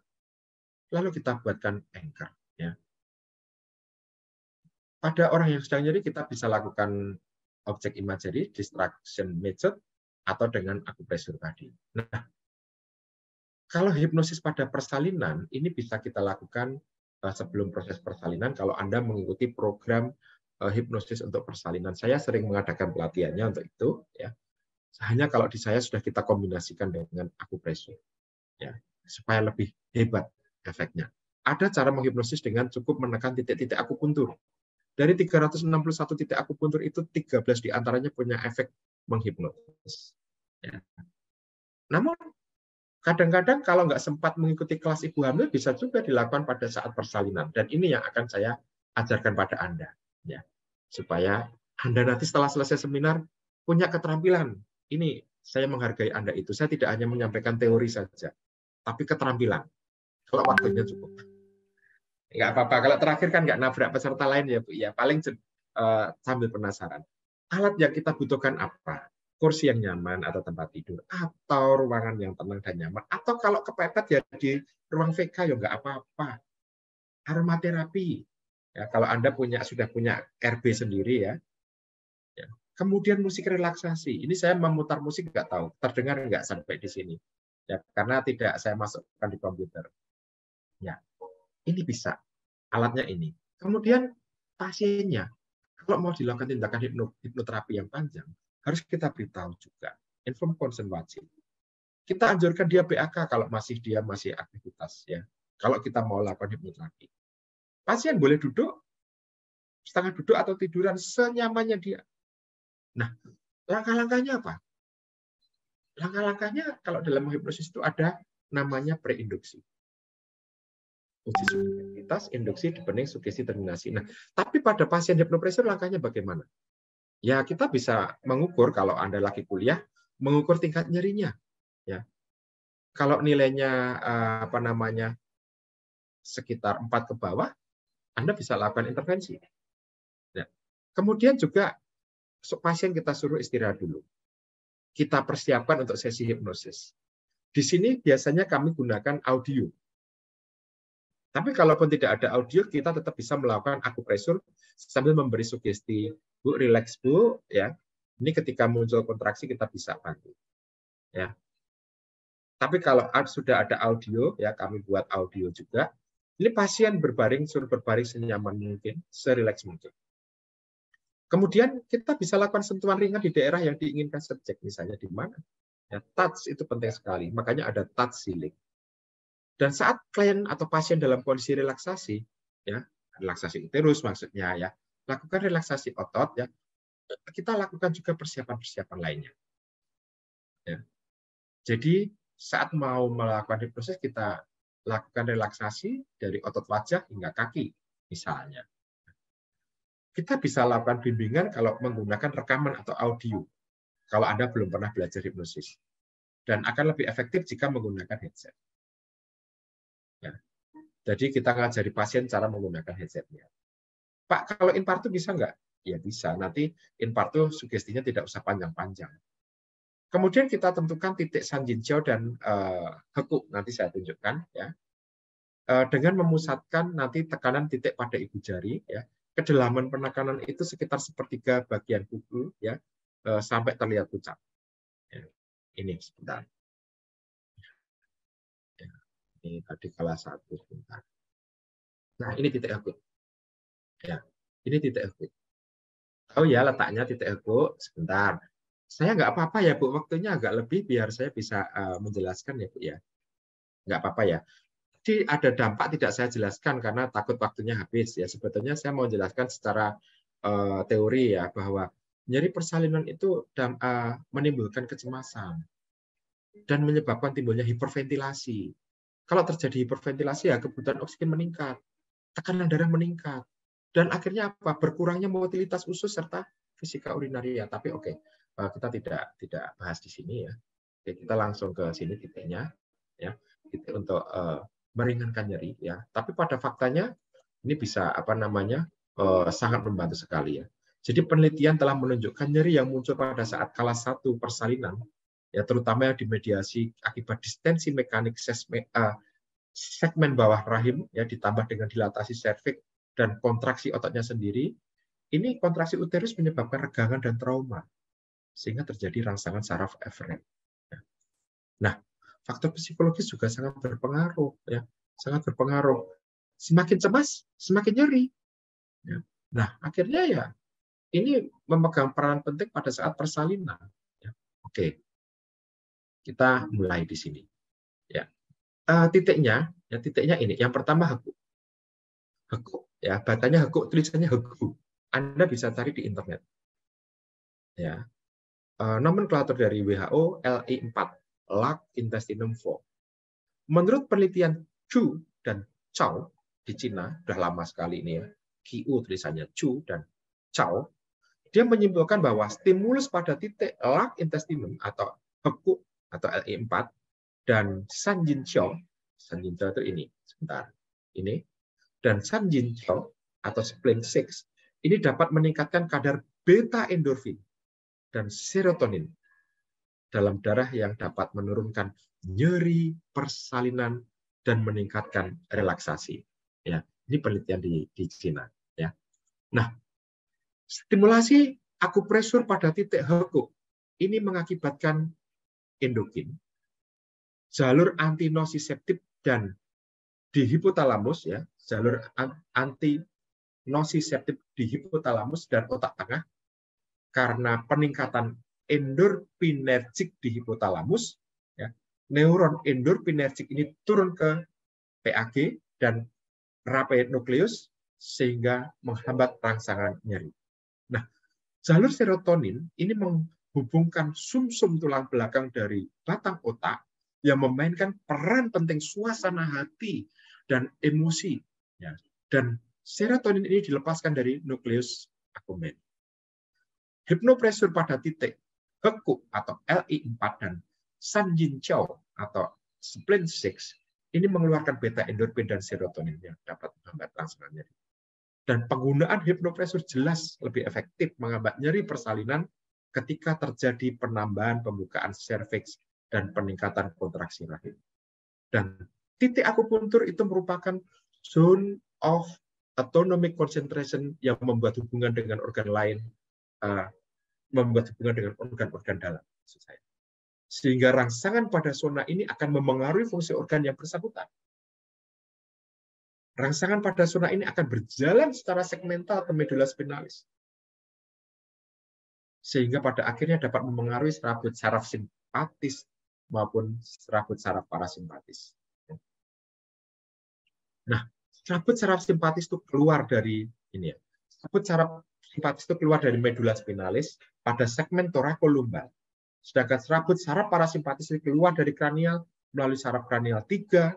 Lalu kita buatkan anchor. Ya. Pada orang yang sedang nyeri, kita bisa lakukan object imagery, distraction method, atau dengan akupresur tadi. Nah, kalau hipnosis pada persalinan, ini bisa kita lakukan sebelum proses persalinan, kalau Anda mengikuti program hipnosis untuk persalinan. Saya sering mengadakan pelatihannya untuk itu. Ya. Hanya kalau di saya sudah kita kombinasikan dengan akupresur. Ya, supaya lebih hebat efeknya. Ada cara menghipnosis dengan cukup menekan titik-titik akupuntur. Dari 361 titik akupuntur itu 13 diantaranya punya efek menghipnotis. Ya. Namun kadang-kadang kalau nggak sempat mengikuti kelas ibu hamil bisa juga dilakukan pada saat persalinan. Dan ini yang akan saya ajarkan pada Anda. Ya. Supaya Anda nanti setelah selesai seminar punya keterampilan. Ini saya menghargai Anda itu. Saya tidak hanya menyampaikan teori saja, tapi keterampilan. Kalau waktunya cukup. Nggak apa-apa. Kalau terakhir kan nggak nabrak peserta lain ya, Bu. Ya paling sambil penasaran. Alat yang kita butuhkan apa? Kursi yang nyaman atau tempat tidur, atau ruangan yang tenang dan nyaman, atau kalau kepepet ya di ruang VK ya nggak apa-apa. Aromaterapi. Ya, kalau Anda sudah punya RB sendiri ya. Ya. Kemudian musik relaksasi. Ini saya memutar musik nggak tahu terdengar nggak sampai di sini. Ya, karena tidak saya masukkan di komputer. Ya. Ini bisa, alatnya ini. Kemudian pasiennya, kalau mau dilakukan tindakan hipnoterapi yang panjang, harus kita beritahu juga. Inform consent wajib. Kita anjurkan dia BAK kalau dia masih aktivitas. Ya. Kalau kita mau lakukan hipnoterapi. Pasien boleh duduk, setengah duduk atau tiduran senyamannya dia. Nah, langkah-langkahnya apa? Langkah-langkahnya kalau dalam hipnosis itu ada namanya preinduksi. Uji subjektivitas, induksi, deepening, sugesti, terminasi. Nah, tapi pada pasien hipnopresur langkahnya bagaimana? Ya, kita bisa mengukur kalau Anda lagi kuliah, mengukur tingkat nyerinya. Ya. Kalau nilainya sekitar 4 ke bawah, Anda bisa lakukan intervensi. Ya. Kemudian juga pasien kita suruh istirahat dulu. Kita persiapkan untuk sesi hipnosis. Di sini biasanya kami gunakan audio. Tapi kalaupun tidak ada audio, kita tetap bisa melakukan akupresur sambil memberi sugesti, Bu, relax Bu, ya. Ini ketika muncul kontraksi kita bisa bantu. Ya. Tapi kalau sudah ada audio, ya kami buat audio juga. Ini pasien suruh berbaring senyaman mungkin, serileks mungkin. Kemudian kita bisa lakukan sentuhan ringan di daerah yang diinginkan subjek, misalnya di mana. Ya, touch itu penting sekali, makanya ada touch healing. Dan saat klien atau pasien dalam kondisi relaksasi, ya relaksasi uterus maksudnya ya, lakukan relaksasi otot, ya, kita lakukan juga persiapan-persiapan lainnya. Ya. Jadi saat mau melakukan hipnosis, kita lakukan relaksasi dari otot wajah hingga kaki, misalnya. Kita bisa lakukan bimbingan kalau menggunakan rekaman atau audio, kalau Anda belum pernah belajar hipnosis. Dan akan lebih efektif jika menggunakan headset. Ya. Jadi kita ngajari pasien cara menggunakan headsetnya. Pak, kalau infartu bisa nggak? Ya bisa. Nanti infartu sugestinya tidak usah panjang-panjang. Kemudian kita tentukan titik Sanjinjou dan Heku. Nanti saya tunjukkan. Ya. Dengan memusatkan nanti tekanan titik pada ibu jari. Ya. Kedalaman penekanan itu sekitar sepertiga bagian kuku, ya, sampai terlihat pucat. Ya. Ini sebentar. Ya. Ini tadi kelas 1 sebentar. Nah, ini titik Heku. Ya, ini titik Heku. Oh ya, letaknya titik Heku. Sebentar. Saya nggak apa-apa ya, Bu. Waktunya agak lebih biar saya bisa menjelaskan ya, Bu ya. Nggak apa-apa ya. Jadi ada dampak tidak saya jelaskan karena takut waktunya habis ya. Sebetulnya saya mau jelaskan secara teori ya, bahwa nyeri persalinan itu menimbulkan kecemasan dan menyebabkan timbulnya hiperventilasi. Kalau terjadi hiperventilasi ya kebutuhan oksigen meningkat, tekanan darah meningkat, dan akhirnya apa? Berkurangnya motilitas usus serta fisika urinaria. Tapi oke, kita tidak bahas di sini ya. Oke, kita langsung ke sini titiknya ya. Titik untuk meringankan nyeri ya. Tapi pada faktanya ini bisa sangat membantu sekali ya. Jadi penelitian telah menunjukkan nyeri yang muncul pada saat kelas 1 persalinan ya, terutama yang dimediasi akibat distensi mekanik segmen bawah rahim ya, ditambah dengan dilatasi serviks dan kontraksi ototnya sendiri, ini kontraksi uterus menyebabkan regangan dan trauma, sehingga terjadi rangsangan saraf eferen. Nah, faktor psikologis juga sangat berpengaruh, ya, sangat berpengaruh. Semakin cemas, semakin nyeri. Nah, akhirnya ya ini memegang peran penting pada saat persalinan. Oke, kita mulai di sini. Ya, titiknya ini. Yang pertama Heku. Heku. Ya, bacanya Heku, tulisannya Heku. Anda bisa cari di internet. Ya, nomenklatur dari WHO LI4, Lung Intestinum 4. Menurut penelitian Chu dan Chow di Cina, sudah lama sekali ini ya, QU tulisannya Chu dan Chow, dia menyimpulkan bahwa stimulus pada titik lung intestinum atau Heku atau LI4 dan Sanjinjou itu ini, sebentar, ini, dan Sanjinjou atau spleen 6 ini dapat meningkatkan kadar beta endorfin dan serotonin dalam darah yang dapat menurunkan nyeri persalinan dan meningkatkan relaksasi. Ya, ini penelitian di Cina. Ya. Nah, stimulasi akupresur pada titik Heku ini mengakibatkan endokin, jalur antinosiseptif dan di hipotalamus ya, jalur antinosiseptif di hipotalamus dan otak tengah karena peningkatan endorfinergik di hipotalamus ya. Neuron endorfinergik ini turun ke PAG dan raphe nukleus sehingga menghambat rangsangan nyeri. Nah, jalur serotonin ini menghubungkan sumsum tulang belakang dari batang otak yang memainkan peran penting suasana hati dan emosi. Ya. Dan serotonin ini dilepaskan dari nukleus accumbens. Hipnopresur pada titik Heku atau LI4 dan Sanjinjou atau spleen 6 ini mengeluarkan beta endorfin dan serotonin yang dapat menghambat rangsangan nyeri. Dan penggunaan hipnopresur jelas lebih efektif menghambat nyeri persalinan ketika terjadi penambahan pembukaan serviks dan peningkatan kontraksi rahim. Dan titik akupuntur itu merupakan zone of autonomic concentration yang membuat hubungan dengan organ lain, membuat hubungan dengan organ-organ dalam. Sehingga rangsangan pada zona ini akan memengaruhi fungsi organ yang bersangkutan. Rangsangan pada zona ini akan berjalan secara segmental ke medula spinalis. Sehingga pada akhirnya dapat memengaruhi serabut saraf simpatis maupun serabut saraf parasimpatis. Nah, serabut saraf simpatis itu keluar dari ini ya. Serabut saraf simpatis itu keluar dari medula spinalis pada segmen torakolumbal. Sedangkan serabut saraf parasimpatis itu keluar dari kranial melalui saraf kranial 3,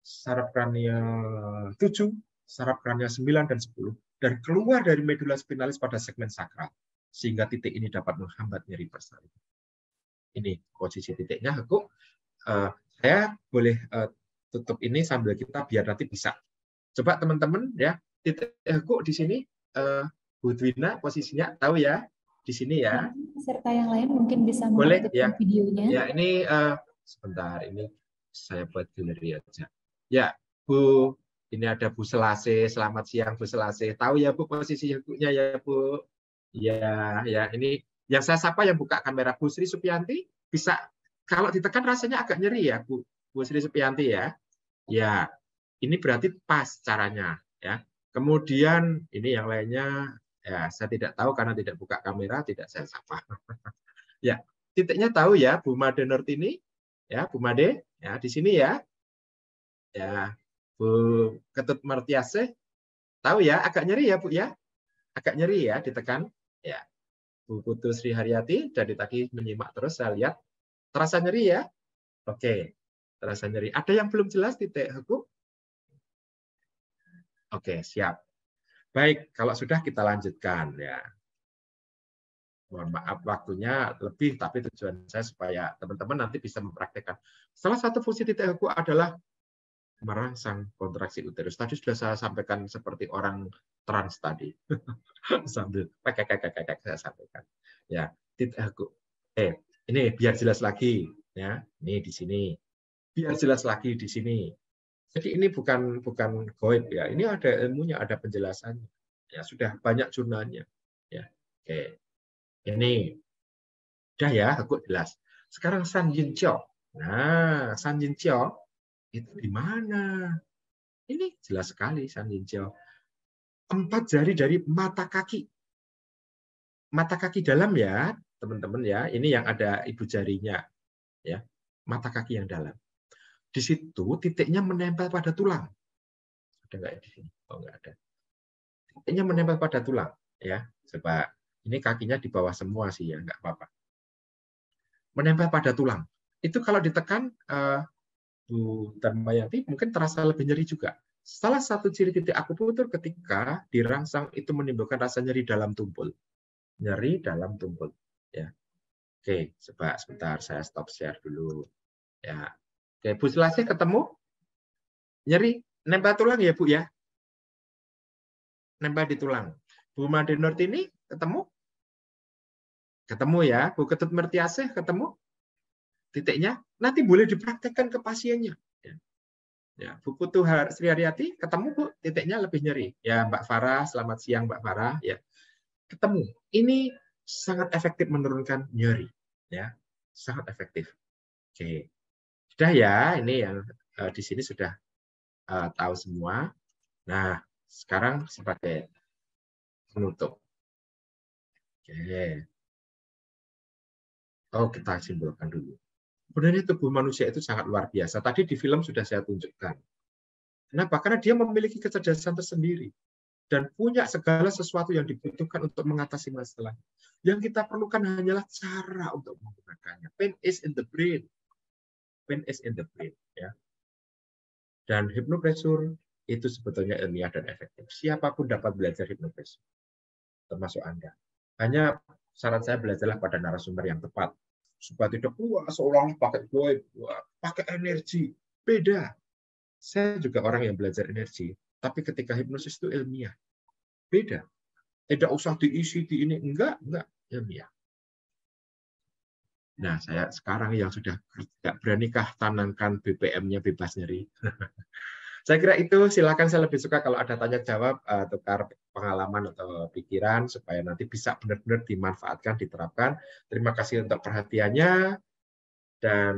saraf kranial 7, saraf kranial 9 dan 10, dan keluar dari medula spinalis pada segmen sakral, sehingga titik ini dapat menghambat nyeri persalinan. Ini posisi titiknya, Heku. Saya boleh tutup ini sambil kita biar nanti bisa. Coba teman-teman ya, titik Heku di sini, Bu Dwina posisinya tahu ya, di sini ya. Peserta yang lain mungkin bisa Boleh mengaktifkan ya. videonya. Ya, ini sebentar, ini saya buat galeri aja. Ya, Bu, ini ada Bu Selase. Selamat siang Bu Selase. Tahu ya Bu posisi Heku-nya ya Bu? Ya, ya, ini yang saya sapa yang buka kamera Bu Sri Supianti, bisa kalau ditekan rasanya agak nyeri ya Bu Sri Supianti ya. Ya, ini berarti pas caranya ya. Kemudian ini yang lainnya ya saya tidak tahu karena tidak buka kamera, tidak saya sapa. Ya, titiknya tahu ya Bu Made Nortini, ya Bu Made, ya di sini ya. Ya, Bu Ketut Martiase, tahu ya, agak nyeri ya Bu ya, agak nyeri ya ditekan. Ya, Bu Putu Sri Haryati dari tadi menyimak terus saya lihat, terasa nyeri ya. Oke, terasa nyeri. Ada yang belum jelas titik Heku? Oke, siap. Baik, kalau sudah kita lanjutkan ya. Mohon maaf waktunya lebih, tapi tujuan saya supaya teman-teman nanti bisa mempraktekkan. Salah satu fungsi titik Heku adalah merangsang kontraksi uterus. Tadi sudah saya sampaikan seperti orang trans tadi. Sambil saya sampaikan. Ya, titik Heku. Ini biar jelas lagi ya. Ini di sini. Biar jelas lagi di sini. Jadi ini bukan goib ya. Ini ada ilmunya, ada penjelasannya. Ya, sudah banyak jurnalnya. Ya. Oke. Ini udah ya, Heku jelas. Sekarang San Yin Chio. Nah, San Yin Chio itu di mana? Ini jelas sekali San Yin Chio. 4 jari dari mata kaki. Mata kaki dalam ya, teman-teman ya. Ini yang ada ibu jarinya. Ya. Mata kaki yang dalam. Di situ titiknya menempel pada tulang. Ada nggak di sini? Oh, nggak ada. Titiknya menempel pada tulang. Ya, coba. Ini kakinya di bawah semua sih ya, nggak apa-apa. Menempel pada tulang. Itu kalau ditekan, Bu Dharmayanti, mungkin terasa lebih nyeri juga. Salah satu ciri titik akupunktur ketika dirangsang itu menimbulkan rasa nyeri dalam tumpul. Nyeri dalam tumpul. Ya. Oke, coba sebentar saya stop share dulu. Ya. Oke, Bu Selasi ketemu? Nyeri nempel tulang ya, Bu ya? Nempel di tulang. Bu Made Nortini ketemu? Ketemu ya. Bu Ketut Mertiasih ketemu? Titiknya nanti boleh dipraktekkan ke pasiennya. Ya, Bu Putu Sri Haryati ketemu Bu, titiknya lebih nyeri. Ya, Mbak Farah, selamat siang Mbak Farah. Ya, ketemu. Ini sangat efektif menurunkan nyeri. Ya, sangat efektif. Oke, sudah ya. Ini yang di sini sudah tahu semua. Nah, sekarang sebagai penutup. Oke. Oh, kita simpulkan dulu. Sebenarnya tubuh manusia itu sangat luar biasa. Tadi di film sudah saya tunjukkan. Kenapa? Karena dia memiliki kecerdasan tersendiri dan punya segala sesuatu yang dibutuhkan untuk mengatasi masalah. Yang kita perlukan hanyalah cara untuk menggunakannya. Pain is in the brain. Pain is in the brain. Ya. Dan hipnopressure itu sebetulnya ilmiah dan efektif. Siapapun dapat belajar hipnopressure, termasuk Anda. Hanya saran saya belajarlah pada narasumber yang tepat. Supaya tidak seolah pakai goib, pakai energi. Beda. Saya juga orang yang belajar energi, tapi ketika hipnosis itu ilmiah. Beda. Tidak usah diisi di ini, enggak ilmiah. Nah, saya sekarang yang sudah tidak beranikah tanamkan BPM-nya bebas nyeri. Saya kira itu, silakan. Saya lebih suka kalau ada tanya jawab, tukar pengalaman atau pikiran supaya nanti bisa benar-benar dimanfaatkan, diterapkan. Terima kasih untuk perhatiannya. Dan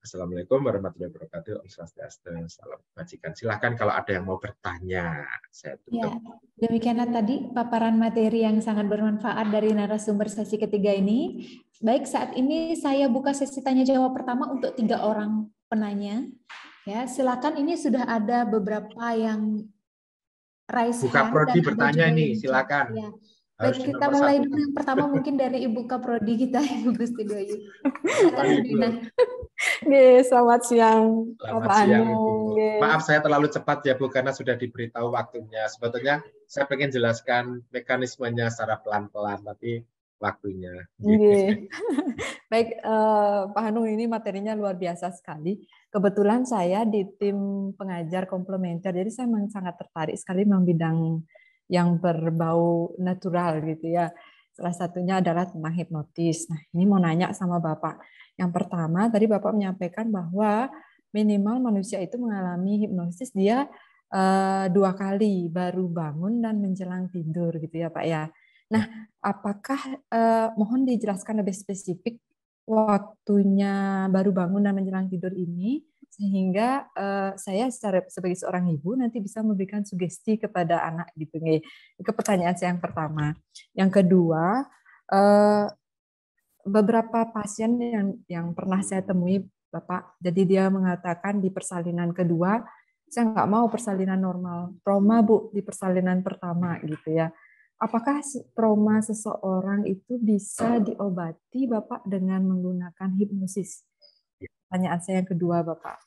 Assalamualaikum warahmatullahi wabarakatuh. Om Swastiastu, salam kebajikan. Silakan kalau ada yang mau bertanya. Saya tutup. Ya, demikianlah tadi paparan materi yang sangat bermanfaat dari narasumber sesi ketiga ini. Baik, saat ini saya buka sesi tanya jawab pertama untuk 3 orang penanya. Ya, silakan, ini sudah ada beberapa yang raise Iya. Buka hand Prodi dan ada bertanya juga ini, yang chat. silakan. Ya. Harus Baik, kita mulai dulu yang pertama mungkin dari Ibu Kaprodi kita, Ibu Gusti Doyu. Silakan, Ibu. Nggih, selamat siang, Selamat Bapak siang, Anu. Ibu. Nggih. Maaf saya terlalu cepat ya Bu, karena sudah diberitahu waktunya. Sebetulnya saya pengen jelaskan mekanismenya secara pelan-pelan, tapi waktunya. Nggih. Baik, Pak Hanung, ini materinya luar biasa sekali. Kebetulan saya di tim pengajar komplementer, jadi saya memang sangat tertarik sekali memang bidang yang berbau natural gitu ya. Salah satunya adalah tentang hipnotis. Nah, ini mau nanya sama Bapak. Yang pertama, tadi Bapak menyampaikan bahwa minimal manusia itu mengalami hipnosis dia 2 kali, baru bangun dan menjelang tidur gitu ya Pak ya. Nah, apakah mohon dijelaskan lebih spesifik waktunya baru bangun dan menjelang tidur ini, sehingga saya sebagai seorang ibu nanti bisa memberikan sugesti kepada anak gitu nih. Itu pertanyaan saya yang pertama. Yang kedua, beberapa pasien yang pernah saya temui Bapak, jadi dia mengatakan di persalinan kedua, saya nggak mau persalinan normal, trauma Bu di persalinan pertama gitu ya. Apakah trauma seseorang itu bisa diobati Bapak dengan menggunakan hipnosis? Pertanyaan saya yang kedua Bapak.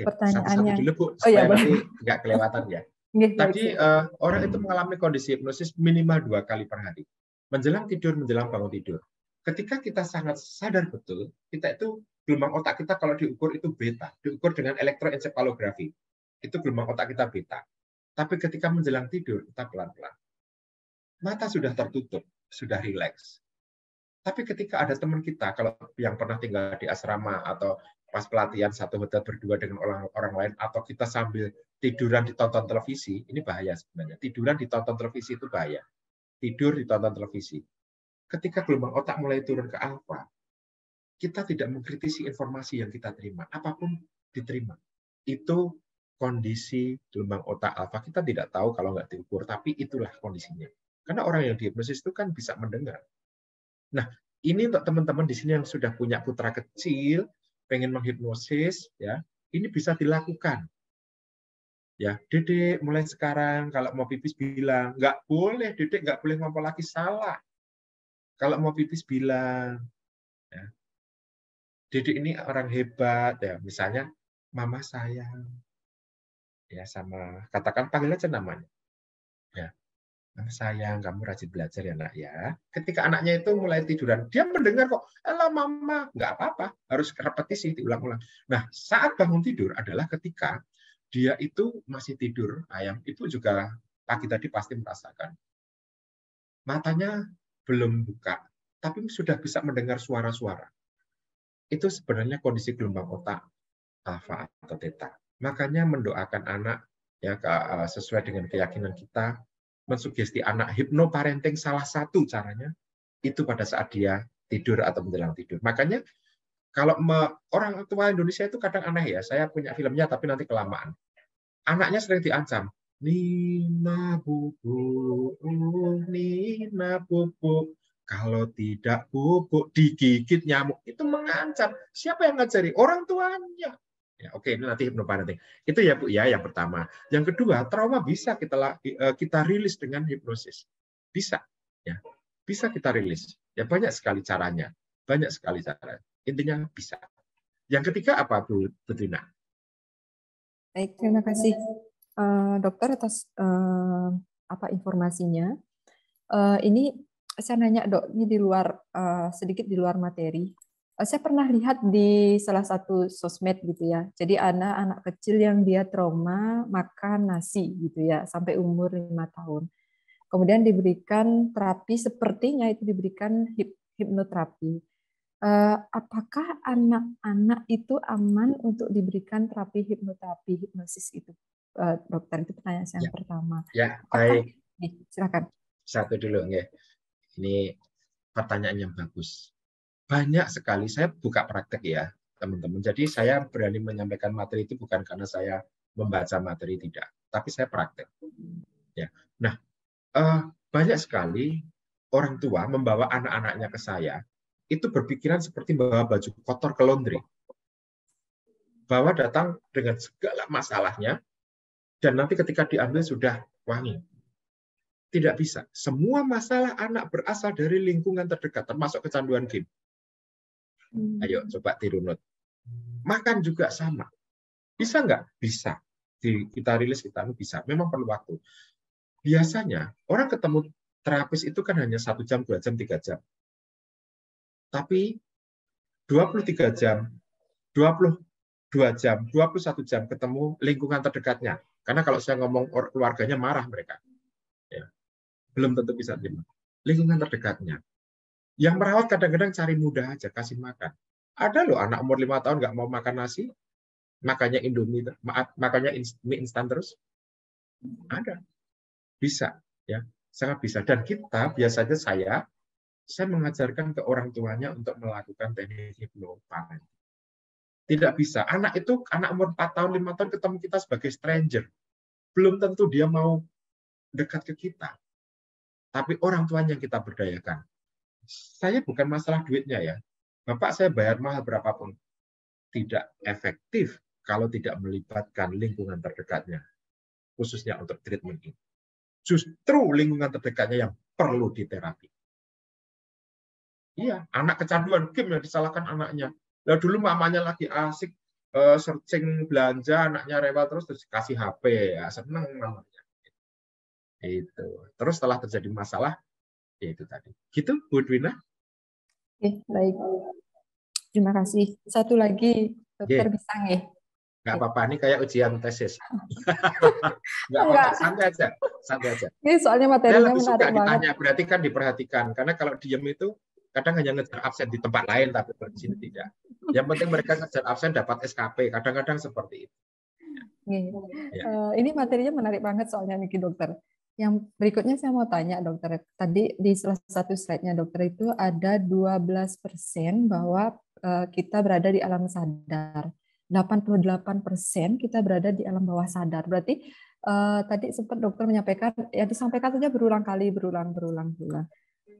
Satu-satu dulu Bu, oh, ya, supaya nanti nggak kelewatan ya. Tadi baik, orang itu mengalami kondisi hipnosis minimal 2 kali per hari. Menjelang tidur, menjelang bangun tidur. Ketika kita sangat sadar betul, kita itu gelombang otak kita kalau diukur itu beta, diukur dengan elektroensefalografi. Itu gelombang otak kita beta. Tapi ketika menjelang tidur, kita pelan-pelan. Mata sudah tertutup, sudah rileks. Tapi ketika ada teman kita, kalau yang pernah tinggal di asrama atau pas pelatihan satu hotel berdua dengan orang lain, atau kita sambil tiduran ditonton televisi, ini bahaya sebenarnya. Tiduran ditonton televisi itu bahaya. Tidur ditonton televisi. Ketika gelombang otak mulai turun ke alfa, kita tidak mengkritisi informasi yang kita terima. Apapun diterima. Itu kondisi gelombang otak alfa. Kita tidak tahu kalau nggak diukur, tapi itulah kondisinya. Karena orang yang dihipnosis itu kan bisa mendengar. Nah, ini untuk teman-teman di sini yang sudah punya putra kecil, pengen menghipnosis, ya, ini bisa dilakukan. Ya, Dedek mulai sekarang kalau mau pipis bilang, nggak boleh, Dedek nggak boleh ngomong lagi, salah. Kalau mau pipis bilang, ya, Dedek ini orang hebat, ya, misalnya Mama sayang, ya sama katakan panggil aja namanya, ya. Sayang, kamu rajin belajar ya nak ya. Ketika anaknya itu mulai tiduran, dia mendengar kok, "Elah mama," nggak apa-apa, harus repetisi, diulang-ulang. Nah, saat bangun tidur adalah ketika dia itu masih tidur, ayam itu juga pagi tadi pasti merasakan. Matanya belum buka, tapi sudah bisa mendengar suara-suara. Itu sebenarnya kondisi gelombang otak alfa atau theta. Makanya mendoakan anak ya sesuai dengan keyakinan kita, mensugesti anak, hipnoparenting salah satu caranya itu pada saat dia tidur atau menjelang tidur. Makanya kalau orang tua Indonesia itu kadang aneh ya, saya punya filmnya tapi nanti kelamaan. Anaknya sering diancam, Nina bubuk, Nina bubuk. Kalau tidak bubuk, digigit nyamuk. Itu mengancam. Siapa yang ngajari? Orang tuanya. Ya, oke, ini nanti hipnoparenting. Itu ya Bu ya, yang pertama. Yang kedua, trauma bisa kita rilis dengan hipnosis. Bisa, ya, bisa kita rilis. Ya banyak sekali caranya, banyak sekali cara. Intinya bisa. Yang ketiga apa Bu Betina? Baik, terima kasih dokter atas informasinya. Ini saya nanya Dok, ini di luar sedikit di luar materi. Saya pernah lihat di salah satu sosmed gitu ya. Jadi anak kecil yang dia trauma makan nasi gitu ya sampai umur 5 tahun. Kemudian diberikan terapi, sepertinya itu diberikan hipnoterapi. Apakah anak-anak itu aman untuk diberikan terapi hipnoterapi hipnosis itu, dokter? Itu pertanyaan saya yang pertama. Ya, Apakah, baik. Silakan. Satu dulu ya. Ini pertanyaan yang bagus. Banyak sekali, saya buka praktek ya, teman-teman. Jadi saya berani menyampaikan materi itu bukan karena saya membaca materi, tidak. Tapi saya praktek. Ya. Nah, banyak sekali orang tua membawa anak-anaknya ke saya, itu berpikiran seperti membawa baju kotor ke laundry. Bawa datang dengan segala masalahnya, dan nanti ketika diambil sudah wangi. Tidak bisa. Semua masalah anak berasal dari lingkungan terdekat, termasuk kecanduan game. Ayo coba dirunut. Makan juga sama. Bisa nggak? Bisa. Kita rilis, kita bisa. Memang perlu waktu. Biasanya orang ketemu terapis itu kan hanya 1 jam, 2 jam, 3 jam. Tapi 23 jam, 22 jam, 21 jam ketemu lingkungan terdekatnya. Karena kalau saya ngomong keluarganya marah mereka. Ya. Belum tentu bisa terima. Lingkungan terdekatnya. Yang merawat kadang-kadang cari mudah aja, kasih makan. Ada loh anak umur 5 tahun nggak mau makan nasi, makanya Indomie, makanya mie instan terus. Ada. Bisa. Ya, sangat bisa. Dan kita, biasanya saya mengajarkan ke orang tuanya untuk melakukan teknik hipnoparenting. Tidak bisa. Anak umur 4 tahun, 5 tahun ketemu kita sebagai stranger. Belum tentu dia mau dekat ke kita. Tapi orang tuanya yang kita berdayakan. Saya bukan masalah duitnya ya. Bapak saya bayar mahal berapapun. Tidak efektif kalau tidak melibatkan lingkungan terdekatnya. Khususnya untuk treatment ini. Justru lingkungan terdekatnya yang perlu diterapi. Iya, anak kecanduan game yang disalahkan anaknya. Lah dulu mamanya lagi asik searching belanja, anaknya rewel terus kasih HP, ya seneng mamanya. Itu. Terus setelah terjadi masalah, ya itu tadi. Gitu, Bu Dwina? Oke, baik. Terima kasih. Satu lagi, dokter bisa nggih? Nggak apa-apa, ini kayak ujian tesis. Nggak apa-apa, santai aja. Santai aja. Ini soalnya materinya lebih menarik suka banget. ditanya, berarti kan diperhatikan. Karena kalau diem itu, kadang hanya ngejar absen di tempat lain, tapi di sini tidak. Yang penting mereka ngejar absen dapat SKP, kadang-kadang seperti itu. Ya. Ini materinya menarik banget soalnya nih dokter. Yang berikutnya saya mau tanya dokter, tadi di salah satu slide-nya dokter itu ada 12% bahwa kita berada di alam sadar, 88% kita berada di alam bawah sadar. Berarti tadi sempat dokter menyampaikan, ya disampaikan saja berulang kali, berulang.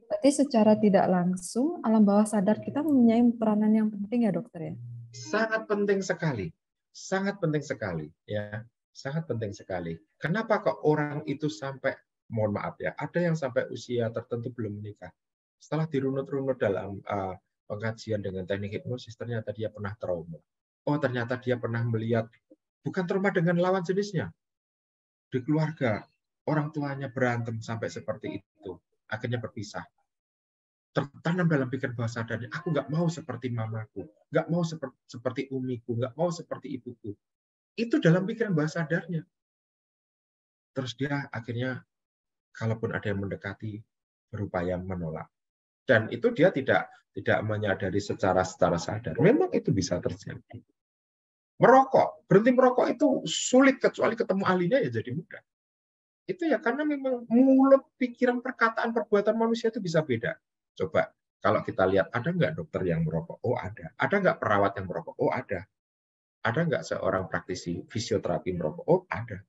Berarti secara tidak langsung alam bawah sadar kita mempunyai peranan yang penting ya dokter ya? Sangat penting sekali. Sangat penting sekali ya. Sangat penting sekali. Kenapa kok orang itu sampai, mohon maaf ya, ada yang sampai usia tertentu belum menikah. Setelah dirunut-runut dalam pengkajian dengan teknik hipnosis, ternyata dia pernah trauma. Oh, ternyata dia pernah melihat, bukan trauma dengan lawan jenisnya. Di keluarga, orang tuanya berantem sampai seperti itu. Akhirnya berpisah. Tertanam dalam pikiran bawah sadarnya, aku nggak mau seperti mamaku, nggak mau seperti umiku, nggak mau seperti ibuku. Itu dalam pikiran bawah sadarnya. Terus dia akhirnya, kalaupun ada yang mendekati, berupaya menolak. Dan itu dia tidak menyadari secara sadar. Memang itu bisa terjadi. Merokok, berhenti merokok itu sulit, kecuali ketemu ahlinya ya jadi mudah. Itu ya karena memang mulut, pikiran, perkataan, perbuatan manusia itu bisa beda. Coba, kalau kita lihat, ada nggak dokter yang merokok? Oh ada. Ada nggak perawat yang merokok? Oh ada. Ada nggak seorang praktisi fisioterapi merokok? Oh ada.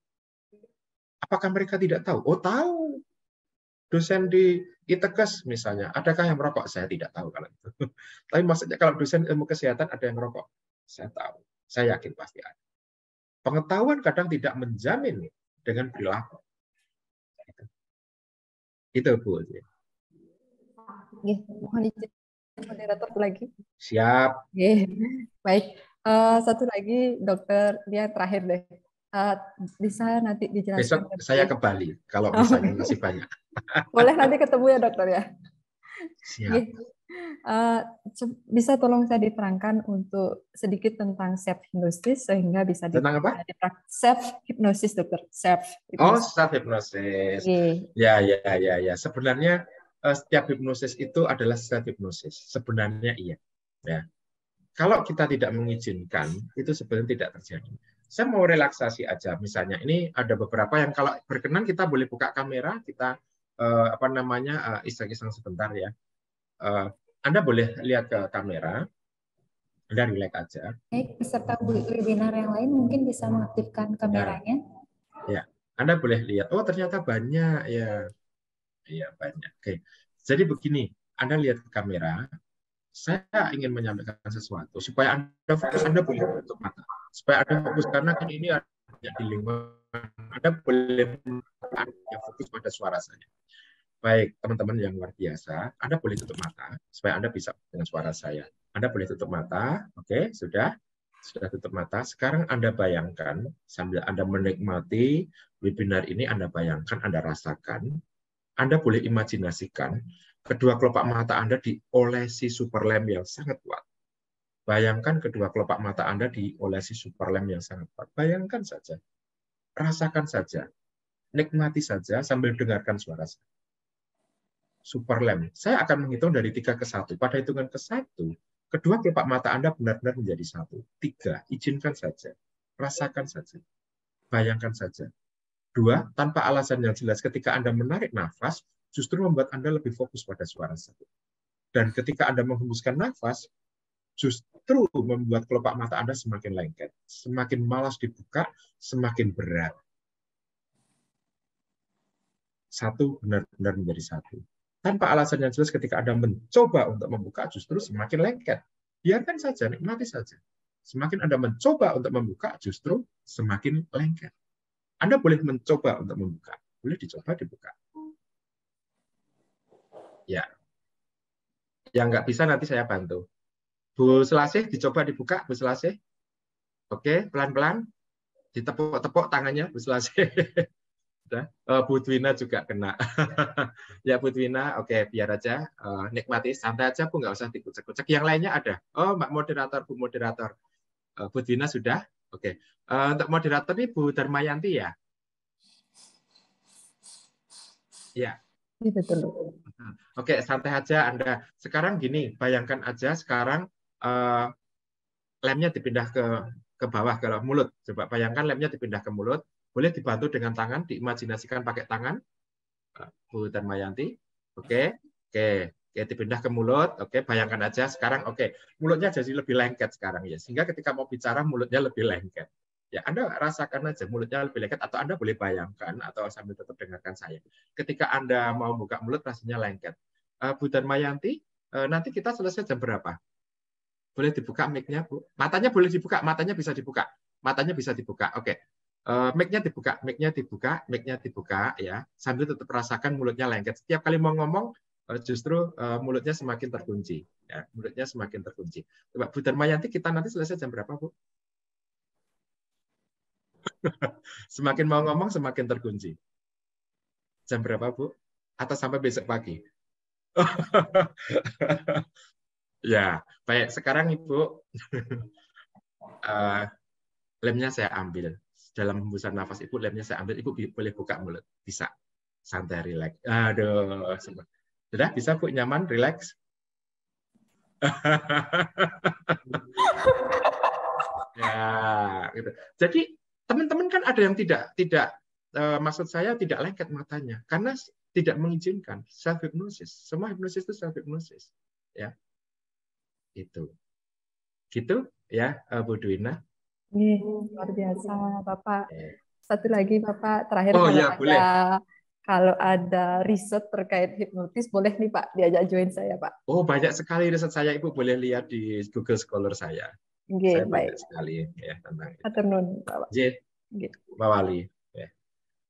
Apakah mereka tidak tahu? Oh tahu. Dosen di ITEKES misalnya, adakah yang merokok? Saya tidak tahu kalau itu. Tapi maksudnya kalau dosen ilmu kesehatan ada yang merokok? Saya tahu. Saya yakin pasti ada. Pengetahuan kadang tidak menjamin dengan perilaku. Itu Bu. Mohon izin moderator lagi. Siap. Baik. Satu lagi dokter, dia terakhir deh. Bisa nanti dijelaskan. Besok saya ke Bali kalau misalnya masih banyak. Boleh nanti ketemu ya dokter ya. Siap. Bisa tolong saya diterangkan untuk sedikit tentang self hypnosis sehingga bisa tentang apa? Self hypnosis dokter. Self hypnosis. Ya. Sebenarnya setiap hipnosis itu adalah self hypnosis. Sebenarnya iya. Ya. Kalau kita tidak mengizinkan, itu sebenarnya tidak terjadi. Saya mau relaksasi aja, misalnya ini ada beberapa yang kalau berkenan kita boleh buka kamera, kita iseng-iseng sebentar ya. Anda boleh lihat ke kamera, Anda relax aja. Baik, peserta webinar yang lain mungkin bisa mengaktifkan kameranya. Ya, Anda boleh lihat. Oh ternyata banyak ya, iya banyak. Oke, jadi begini, Anda lihat ke kamera. Saya ingin menyampaikan sesuatu supaya Anda fokus, Anda boleh tutup mata supaya Anda fokus karena kan ini ada banyak di lingkungan Anda boleh yang fokus pada suara saya. Baik, teman-teman yang luar biasa, Anda boleh tutup mata supaya Anda bisa dengan suara saya. Anda boleh tutup mata, oke, sudah tutup mata. Sekarang Anda bayangkan, sambil Anda menikmati webinar ini, Anda bayangkan, Anda rasakan, Anda boleh imajinasikan kedua kelopak mata Anda diolesi super lamp yang sangat kuat. Bayangkan kedua kelopak mata Anda diolesi super lamp yang sangat kuat. Bayangkan saja, rasakan saja, nikmati saja sambil dengarkan suara saya. Super lamp. Saya akan menghitung dari 3 ke 1. Pada hitungan ke 1, kedua kelopak mata Anda benar-benar menjadi 1. 3, izinkan saja. Rasakan saja. Bayangkan saja. 2, tanpa alasan yang jelas ketika Anda menarik nafas, justru membuat Anda lebih fokus pada suara saya. Dan ketika Anda menghembuskan nafas, justru membuat kelopak mata Anda semakin lengket. Semakin malas dibuka, semakin berat. 1 benar-benar menjadi 1. Tanpa alasan yang jelas ketika Anda mencoba untuk membuka, justru semakin lengket. Biarkan saja, nikmati saja. Semakin Anda mencoba untuk membuka, justru semakin lengket. Anda boleh mencoba untuk membuka. Boleh dicoba dibuka. Ya. Yang nggak bisa nanti saya bantu. Bu Selasih, dicoba dibuka, Bu Selasih. Oke, pelan-pelan. Ditepuk-tepuk tangannya, Bu Selasih. Bu Dwina juga kena. Ya Bu Dwina, oke, biar aja nikmati, santai aja Bu, nggak usah dikucek-kucek. Yang lainnya ada. Oh, Mbak Moderator, Bu Moderator. Bu Dwina sudah? Oke. Untuk moderator ini Bu Darmayanti ya? Ya. Iya, betul. Oke, santai aja Anda. Sekarang gini, bayangkan aja sekarang lemnya dipindah ke bawah, ke mulut. Coba bayangkan lemnya dipindah ke mulut. Boleh dibantu dengan tangan, diimajinasikan pakai tangan. Bu Darmayanti. Oke, dipindah ke mulut. Oke, bayangkan aja sekarang. Oke, mulutnya jadi lebih lengket sekarang ya. Sehingga ketika mau bicara mulutnya lebih lengket. Ya, Anda rasakan aja mulutnya lebih lengket, atau Anda boleh bayangkan atau sambil tetap dengarkan saya. Ketika Anda mau buka mulut rasanya lengket. Bu Darmayanti, nanti kita selesai jam berapa? Boleh dibuka mic-nya, Bu? Matanya boleh dibuka, matanya bisa dibuka. Matanya bisa dibuka. Oke. Mic-nya dibuka ya, sambil tetap rasakan mulutnya lengket. Setiap kali mau ngomong justru mulutnya semakin terkunci, ya, mulutnya semakin terkunci. Coba Bu Darmayanti, kita nanti selesai jam berapa, Bu? Semakin mau ngomong semakin terkunci. Jam berapa, Bu? Atau sampai besok pagi? Ya, baik. Sekarang Ibu, lemnya saya ambil. Dalam hembusan nafas Ibu, lemnya saya ambil. Ibu boleh buka mulut. Bisa. Santai, rileks. Aduh. Sudah bisa, Bu? Nyaman, rileks? Ya, gitu. Jadi, teman-teman kan ada yang tidak maksud saya tidak lengket matanya. Karena tidak mengizinkan. Self-hypnosis. Semua hipnosis itu self-hypnosis. Ya. Gitu. Gitu, ya, Bu Dwina. Luar biasa, Bapak. Satu lagi, Bapak, terakhir kalau ada riset terkait hipnotis, boleh nih Pak diajak join saya, Pak. Oh, banyak sekali riset saya, Ibu boleh lihat di Google Scholar saya. Saya banyak sekali ya tentang itu. Bapak. Mbak Wali. Ya.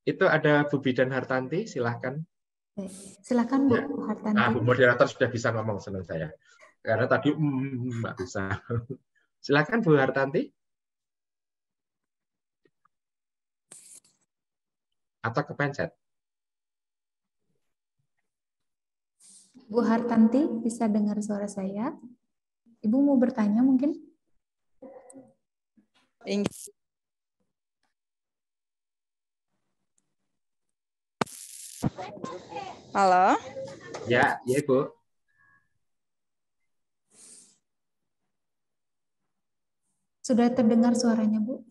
Itu ada Bu Bidan Hartanti, silahkan. Silakan Bu Hartanti. Bu moderator sudah bisa ngomong, senang saya. Karena tadi nggak bisa. Silakan Bu Hartanti. Atau kepencet. Bu Hartanti, bisa dengar suara saya? Ibu mau bertanya mungkin? Halo? Ya, Ibu. Sudah terdengar suaranya, Bu?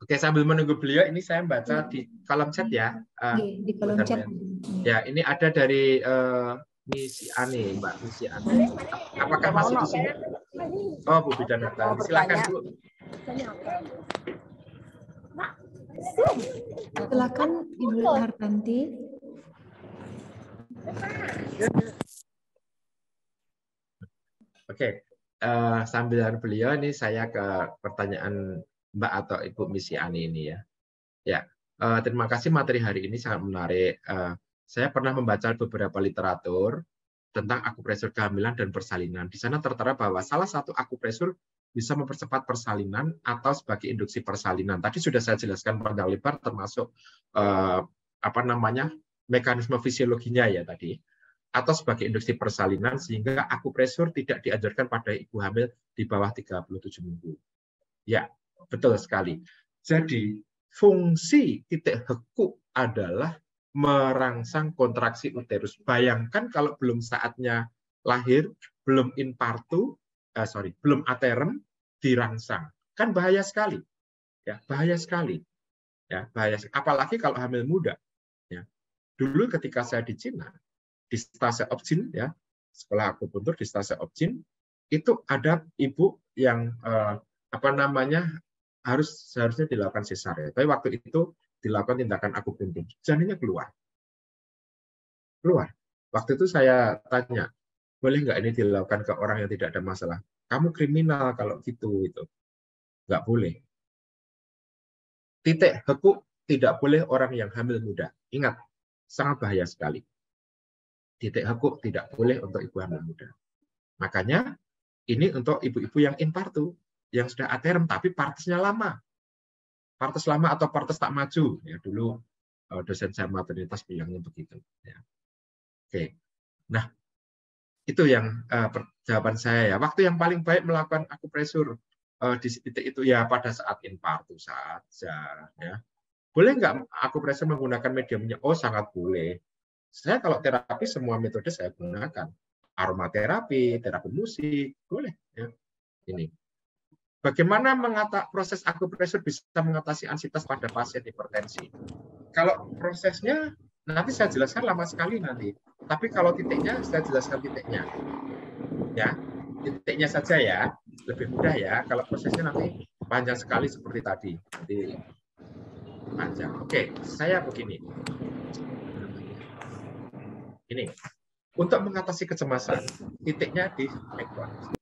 Oke, sambil menunggu beliau, ini saya baca di kolom chat ya. Di kolom chat. Ya, ini ada dari Misi Ani, Mbak Misi Ani. Apakah masih di sini? Oh, Bu Bidan Hartanti. Silakan, Bu. Silakan Ibu Hartanti. Oke, sambil beliau ini saya ke pertanyaan Mbak atau Ibu Misiani ini ya. Ya, terima kasih, materi hari ini sangat menarik. Saya pernah membaca beberapa literatur tentang akupresur kehamilan dan persalinan. Di sana tertera bahwa salah satu akupresur bisa mempercepat persalinan atau sebagai induksi persalinan. Tadi sudah saya jelaskan panjang lebar, termasuk mekanisme fisiologinya ya tadi, atau sebagai induksi persalinan, sehingga akupresur tidak diajarkan pada ibu hamil di bawah 37 minggu. Ya, betul sekali. Jadi fungsi titik hekuk adalah merangsang kontraksi uterus. Bayangkan kalau belum saatnya lahir, belum belum aterem, dirangsang. Kan bahaya sekali. Ya, bahaya sekali. Ya, bahaya. Apalagi kalau hamil muda. Ya. Dulu ketika saya di Cina, di stase Opjin, ya, sekolah akupuntur di stase Opjin, itu ada ibu yang harusnya dilakukan sesar. Tapi waktu itu dilakukan tindakan akupuntur, janinnya keluar. Waktu itu saya tanya, boleh nggak ini dilakukan ke orang yang tidak ada masalah? Kamu kriminal kalau gitu, itu nggak boleh. Titik hekuk tidak boleh orang yang hamil muda. Ingat, sangat bahaya sekali. Titik hekuk tidak boleh untuk ibu hamil muda. Makanya ini untuk ibu-ibu yang infartu, yang sudah aterem tapi partesnya lama. Partes lama atau partes tak maju. Ya, dulu dosen saya maternitas bilangnya begitu. Ya. Oke. Nah, itu yang jawaban saya ya. Waktu yang paling baik melakukan akupresur di titik itu ya pada saat infartu saja. Ya. Boleh nggak akupresur menggunakan mediumnya? Oh, sangat boleh. Saya kalau terapi semua metode saya gunakan. Aromaterapi, terapi musik, boleh. Ya. Ini. Bagaimana proses akupresur bisa mengatasi anxietas pada pasien hipertensi? Kalau prosesnya nanti saya jelaskan lama sekali nanti. Tapi kalau titiknya saya jelaskan titiknya. Ya, titiknya saja ya, lebih mudah ya. Kalau prosesnya nanti panjang sekali seperti tadi. Nanti panjang. Oke, saya begini. Ini untuk mengatasi kecemasan, titiknya di neckbone.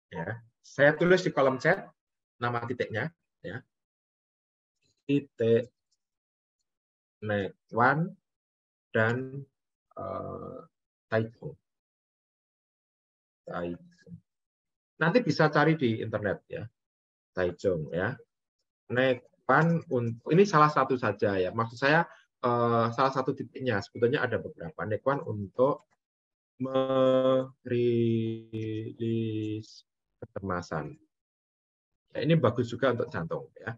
Ya. Saya tulis di kolom chat nama titiknya, ya. Titik neckbone dan Taijong. Nanti bisa cari di internet ya, Taijong ya. Neckbone ini salah satu saja ya. Maksud saya salah satu titiknya. Sebetulnya ada beberapa. Neckbone untuk merilis kecemasan. Ya, ini bagus juga untuk jantung ya.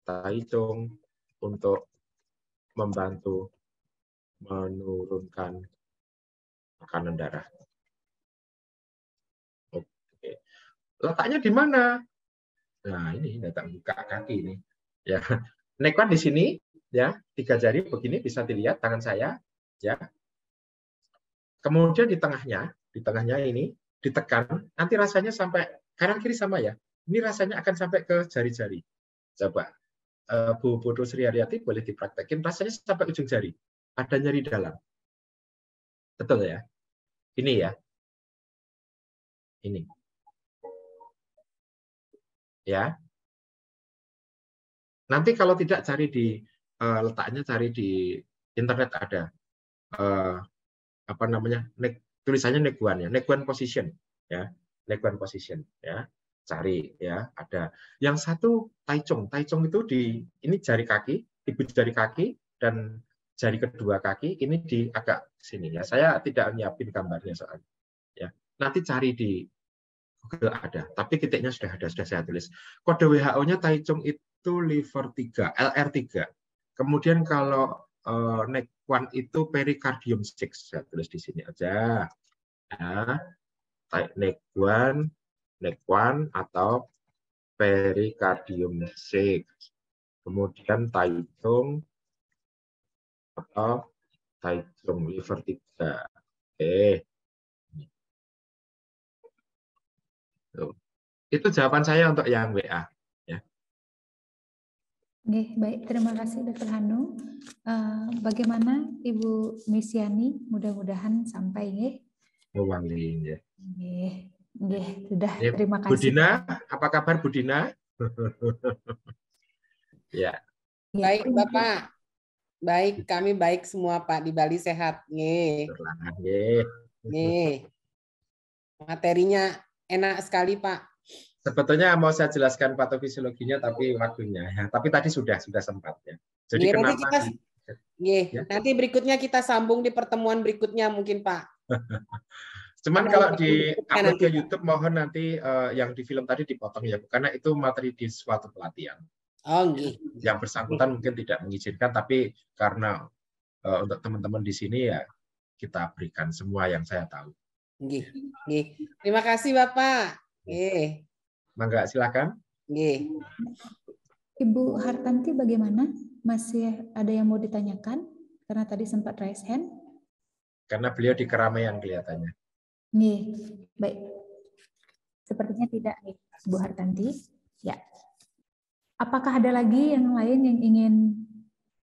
Taijong untuk membantu menurunkan tekanan darah. Oke. Letaknya di mana? Nah, ini datang buka kaki ini. Ya. Neckbone di sini ya, 3 jari begini bisa dilihat tangan saya ya. Kemudian di tengahnya ini ditekan, nanti rasanya sampai kanan kiri sama ya. Ini rasanya akan sampai ke jari-jari. Coba Bu Putu Sri Haryati boleh dipraktekin, rasanya sampai ujung jari. Ada nyeri dalam. Betul ya? Ini ya. Ini. Ya. Nanti kalau tidak cari di letaknya, cari di internet ada tulisannya neckbone ya, neckbone position ya, neckbone position ya, cari ya, ada. Yang satu Taijong itu ini jari kaki, ibu jari kaki dan jari kedua kaki ini di agak sini ya. Saya tidak nyiapin gambarnya soalnya ya. Nanti cari di Google ada, tapi titiknya sudah ada, sudah saya tulis. Kode WHO-nya Taijong itu liver 3, LR3. Kemudian kalau neckbone itu pericardium 6, saya tulis di sini aja. Ya, neckbone atau pericardium 6. Kemudian Taijong atau Taijong liver 3. Oke. Itu jawaban saya untuk yang WA. Ya. Oke, baik. Terima kasih Dr. Hanung. Bagaimana Ibu Misiani? Mudah-mudahan sampai ya. Wali, ya. Sudah, Ya, terima Bu kasih. Dina, apa kabar Bu Dina? Ya. Baik Bapak, baik, kami baik semua Pak, di Bali sehat. Nggih. Nggih. Materinya enak sekali Pak. Sebetulnya mau saya jelaskan patofisiologinya tapi waktunya ya. Tapi tadi sudah sempat ya. Jadi Nggih, kenapa ya? Nanti berikutnya kita sambung di pertemuan berikutnya mungkin Pak. Cuman kalau di upload ke YouTube mohon nanti yang di film tadi dipotong ya, karena itu materi di suatu pelatihan. Oh, nggih. Yang bersangkutan mungkin tidak mengizinkan, tapi karena untuk teman-teman di sini ya kita berikan semua yang saya tahu. Nggih. Nggih. Terima kasih Bapak. Nggih. Mangga silakan. Nggih. Ibu Hartanti bagaimana? Masih ada yang mau ditanyakan? Karena tadi sempat raise hand. Karena beliau di keramaian kelihatannya. Nih, baik. Sepertinya tidak nih, Bu Hartanti. Ya. Apakah ada lagi yang lain yang ingin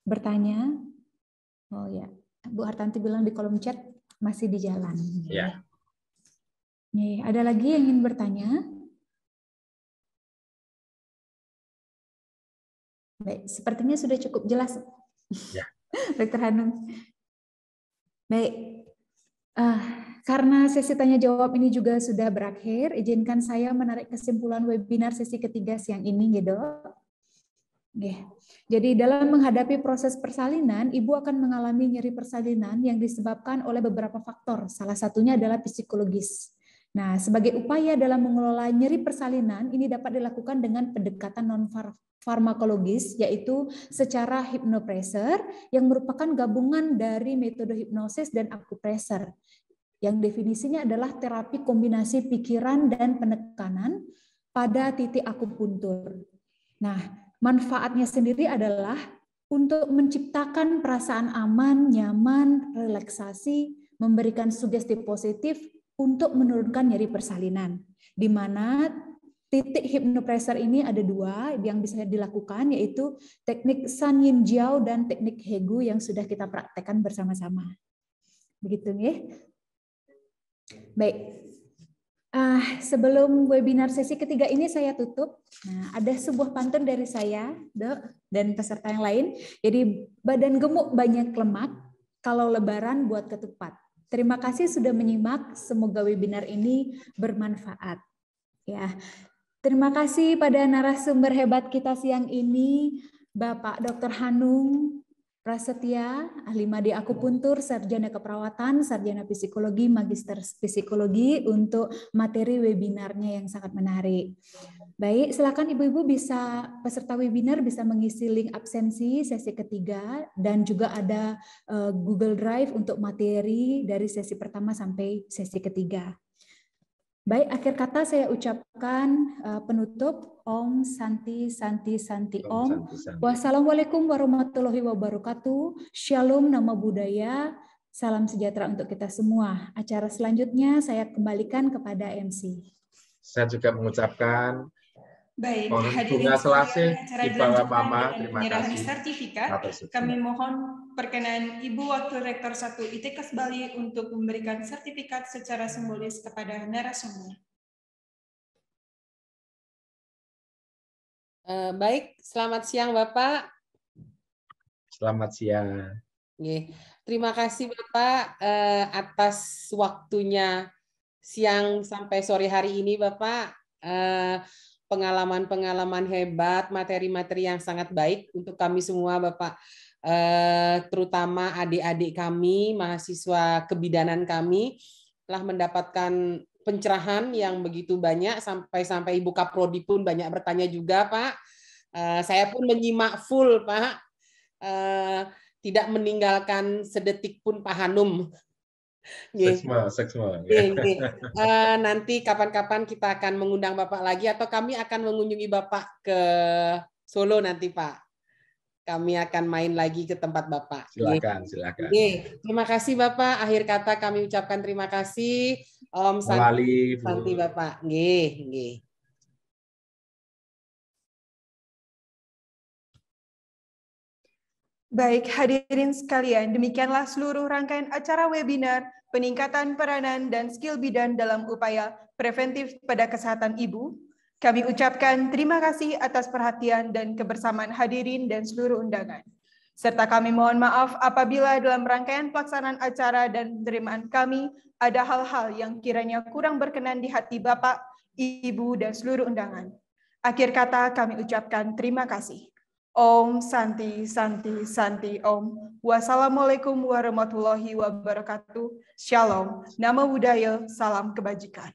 bertanya? Oh ya, Bu Hartanti bilang di kolom chat masih di jalan. Ya. Nih, ada lagi yang ingin bertanya? Baik, sepertinya sudah cukup jelas. Ya. Dr. Hanung. Baik. Karena sesi tanya jawab ini juga sudah berakhir, izinkan saya menarik kesimpulan webinar sesi ketiga siang ini, gitu. Jadi dalam menghadapi proses persalinan, ibu akan mengalami nyeri persalinan yang disebabkan oleh beberapa faktor. Salah satunya adalah psikologis. Nah, sebagai upaya dalam mengelola nyeri persalinan, ini dapat dilakukan dengan pendekatan non-farmakologis, yaitu secara hypnopressor, yang merupakan gabungan dari metode hipnosis dan akupressor. Yang definisinya adalah terapi kombinasi pikiran dan penekanan pada titik akupuntur. Nah, manfaatnya sendiri adalah untuk menciptakan perasaan aman, nyaman, relaksasi, memberikan sugesti positif untuk menurunkan nyeri persalinan. Di mana titik hipnopressor ini ada dua yang bisa dilakukan, yaitu teknik San Yin Jiao dan teknik Hegu yang sudah kita praktekkan bersama-sama. Begitu ya. Baik, sebelum webinar sesi ketiga ini saya tutup. Nah, ada sebuah pantun dari saya, Dok, dan peserta yang lain. Jadi, badan gemuk banyak lemak, kalau lebaran buat ketupat. Terima kasih sudah menyimak, semoga webinar ini bermanfaat. Ya, terima kasih pada narasumber hebat kita siang ini, Bapak Dr. Hanung Prasetya, ahli madi akupuntur, sarjana keperawatan, sarjana psikologi, magister psikologi untuk materi webinarnya yang sangat menarik. Baik, silakan ibu-ibu bisa, peserta webinar bisa mengisi link absensi sesi ketiga dan juga ada Google Drive untuk materi dari sesi pertama sampai sesi ketiga. Baik, akhir kata saya ucapkan penutup Om Santi Santi Santi Om. Wassalamualaikum warahmatullahi wabarakatuh. Shalom nama budaya. Salam sejahtera untuk kita semua. Acara selanjutnya saya kembalikan kepada MC. Saya juga mengucapkan baik, mohon hadirin bunga selasih acara di bawah dilanjutkan Mama. dengan Terima penyerahan kasih. sertifikat. Kami mohon perkenan Ibu Wakil Rektor 1 ITKes Bali untuk memberikan sertifikat secara simbolis kepada narasumber. Baik, selamat siang Bapak. Selamat siang. Terima kasih Bapak atas waktunya siang sampai sore hari ini Bapak. Pengalaman-pengalaman hebat, materi-materi yang sangat baik untuk kami semua Bapak. Terutama adik-adik kami, mahasiswa kebidanan kami telah mendapatkan pencerahan yang begitu banyak sampai Ibu Kaprodi pun banyak bertanya juga Pak. Saya pun menyimak full Pak. Tidak meninggalkan sedetik pun Pak Hanum. Seksma. Nanti kapan-kapan kita akan mengundang Bapak lagi atau kami akan mengunjungi Bapak ke Solo nanti Pak. Kami akan main lagi ke tempat Bapak. Silakan. Terima kasih Bapak. Akhir kata kami ucapkan terima kasih. Om Santi Bapak. Nggih. Baik, hadirin sekalian, demikianlah seluruh rangkaian acara webinar peningkatan peranan dan skill bidan dalam upaya preventif pada kesehatan ibu. Kami ucapkan terima kasih atas perhatian dan kebersamaan hadirin dan seluruh undangan. Serta kami mohon maaf apabila dalam rangkaian pelaksanaan acara dan penerimaan kami ada hal-hal yang kiranya kurang berkenan di hati Bapak, Ibu, dan seluruh undangan. Akhir kata kami ucapkan terima kasih. Om Santi Santi Santi Om. Wassalamualaikum warahmatullahi wabarakatuh. Shalom. Namo Buddhaya. Salam kebajikan.